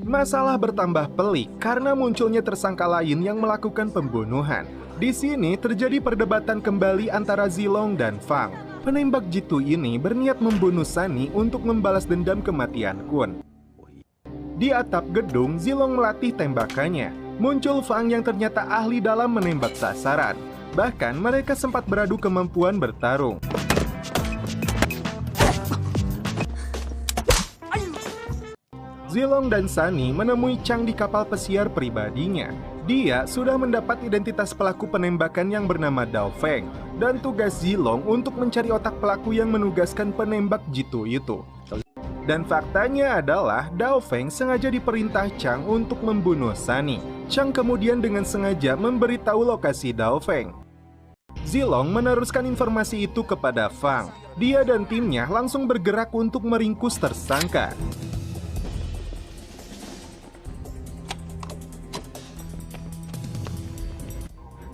Masalah bertambah pelik karena munculnya tersangka lain yang melakukan pembunuhan. Di sini terjadi perdebatan kembali antara Zilong dan Fang. Penembak jitu ini berniat membunuh Sunny untuk membalas dendam kematian Kun. Di atap gedung, Zilong melatih tembakannya. Muncul Fang yang ternyata ahli dalam menembak sasaran. Bahkan mereka sempat beradu kemampuan bertarung. Zilong dan Sunny menemui Chang di kapal pesiar pribadinya. Dia sudah mendapat identitas pelaku penembakan yang bernama Dao Feng. Dan tugas Zilong untuk mencari otak pelaku yang menugaskan penembak jitu itu. Dan faktanya adalah Dao Feng sengaja diperintah Chang untuk membunuh Sunny. Chang kemudian dengan sengaja memberitahu lokasi Dao Feng. Zilong meneruskan informasi itu kepada Fang. Dia dan timnya langsung bergerak untuk meringkus tersangka.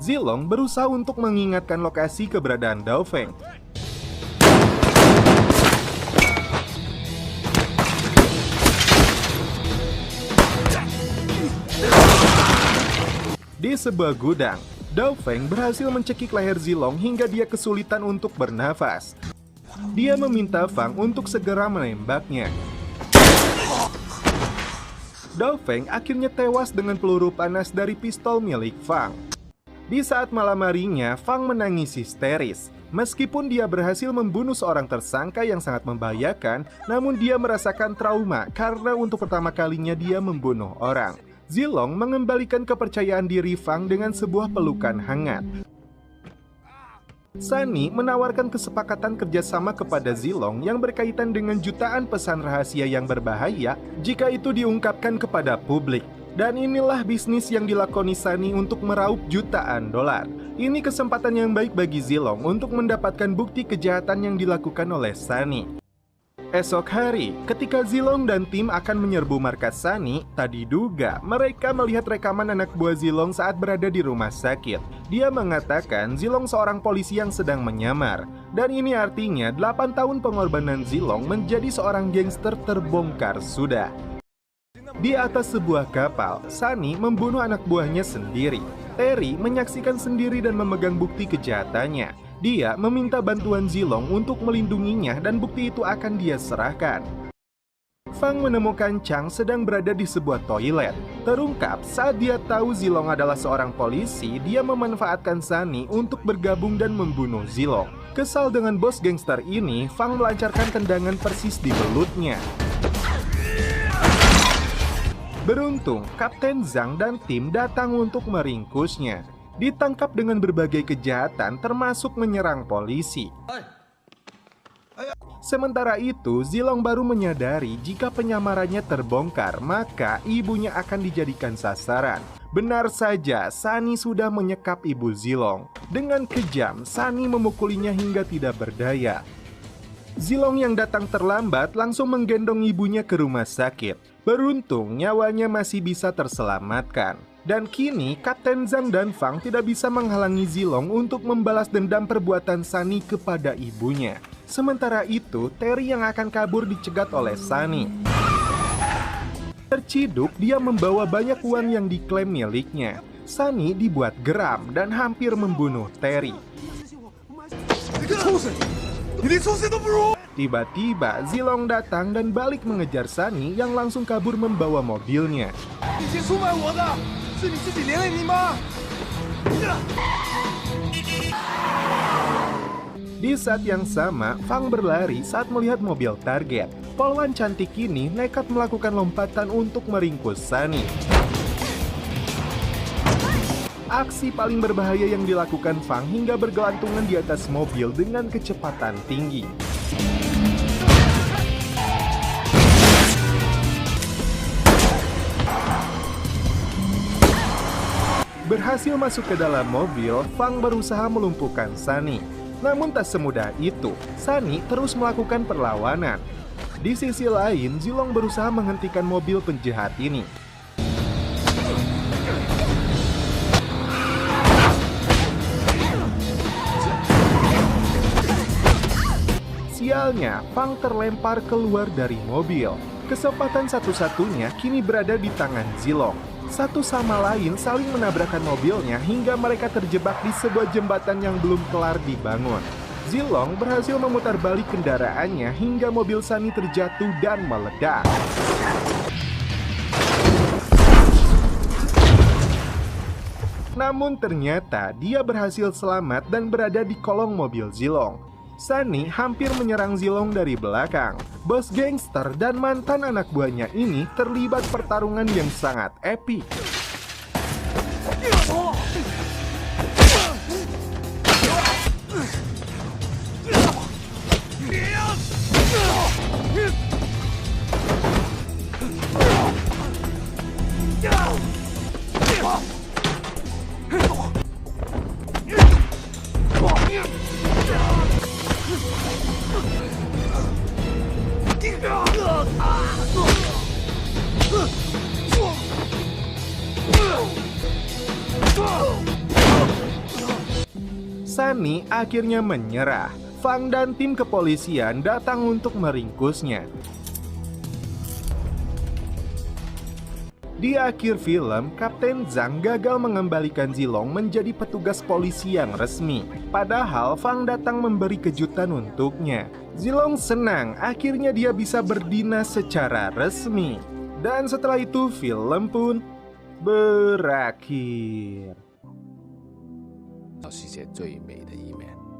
Zilong berusaha untuk mengingatkan lokasi keberadaan Dao Feng. Di sebuah gudang, Dao Feng berhasil mencekik leher Zilong hingga dia kesulitan untuk bernafas. Dia meminta Fang untuk segera menembaknya. Dao Feng akhirnya tewas dengan peluru panas dari pistol milik Fang. Di saat malam harinya, Fang menangis histeris. Meskipun dia berhasil membunuh seorang tersangka yang sangat membahayakan, namun dia merasakan trauma karena untuk pertama kalinya dia membunuh orang. Zilong mengembalikan kepercayaan diri Fang dengan sebuah pelukan hangat. Sunny menawarkan kesepakatan kerjasama kepada Zilong yang berkaitan dengan jutaan pesan rahasia yang berbahaya jika itu diungkapkan kepada publik. Dan inilah bisnis yang dilakoni Sunny untuk meraup jutaan dolar. Ini kesempatan yang baik bagi Zilong untuk mendapatkan bukti kejahatan yang dilakukan oleh Sunny. Esok hari, ketika Zilong dan tim akan menyerbu markas Sunny, tak diduga mereka melihat rekaman anak buah Zilong saat berada di rumah sakit. Dia mengatakan Zilong seorang polisi yang sedang menyamar. Dan ini artinya 8 tahun pengorbanan Zilong menjadi seorang gangster terbongkar sudah. Di atas sebuah kapal, Sunny membunuh anak buahnya sendiri. Terry menyaksikan sendiri dan memegang bukti kejahatannya. Dia meminta bantuan Zilong untuk melindunginya dan bukti itu akan dia serahkan. Fang menemukan Chang sedang berada di sebuah toilet. Terungkap saat dia tahu Zilong adalah seorang polisi, dia memanfaatkan Sunny untuk bergabung dan membunuh Zilong. Kesal dengan bos gangster ini, Fang melancarkan tendangan persis di belutnya. Beruntung, Kapten Zhang dan tim datang untuk meringkusnya. Ditangkap dengan berbagai kejahatan termasuk menyerang polisi. Sementara itu, Zilong baru menyadari jika penyamarannya terbongkar, maka ibunya akan dijadikan sasaran. Benar saja, Sunny sudah menyekap ibu Zilong. Dengan kejam, Sunny memukulinya hingga tidak berdaya. Zilong yang datang terlambat langsung menggendong ibunya ke rumah sakit. Beruntung, nyawanya masih bisa terselamatkan. Dan kini, Kapten Zhang dan Fang tidak bisa menghalangi Zilong untuk membalas dendam perbuatan Sunny kepada ibunya. Sementara itu, Terry yang akan kabur dicegat oleh Sunny. Terciduk, dia membawa banyak uang yang diklaim miliknya. Sunny dibuat geram dan hampir membunuh Terry. Tiba-tiba, Zilong datang dan balik mengejar Sunny yang langsung kabur membawa mobilnya. Di saat yang sama, Fang berlari saat melihat mobil target. Polwan cantik ini nekat melakukan lompatan untuk meringkus Sunny. Aksi paling berbahaya yang dilakukan Fang hingga bergelantungan di atas mobil dengan kecepatan tinggi. Berhasil masuk ke dalam mobil, Fang berusaha melumpuhkan Sunny. Namun tak semudah itu, Sunny terus melakukan perlawanan. Di sisi lain, Zilong berusaha menghentikan mobil penjahat ini. Sialnya, Fang terlempar keluar dari mobil. Kesempatan satu-satunya kini berada di tangan Zilong. Satu sama lain saling menabrakkan mobilnya hingga mereka terjebak di sebuah jembatan yang belum kelar dibangun. Zilong berhasil memutar balik kendaraannya hingga mobil Sunny terjatuh dan meledak. Namun ternyata dia berhasil selamat dan berada di kolong mobil Zilong. Sunny hampir menyerang Zilong dari belakang. Bos gangster dan mantan anak buahnya ini terlibat pertarungan yang sangat epik. Sunny akhirnya menyerah. Fang dan tim kepolisian datang untuk meringkusnya. Di akhir film, Kapten Zhang gagal mengembalikan Zilong menjadi petugas polisi yang resmi. Padahal Fang datang memberi kejutan untuknya. Zilong senang, akhirnya dia bisa berdinas secara resmi. Dan setelah itu film pun berakhir. 世界最美的一面。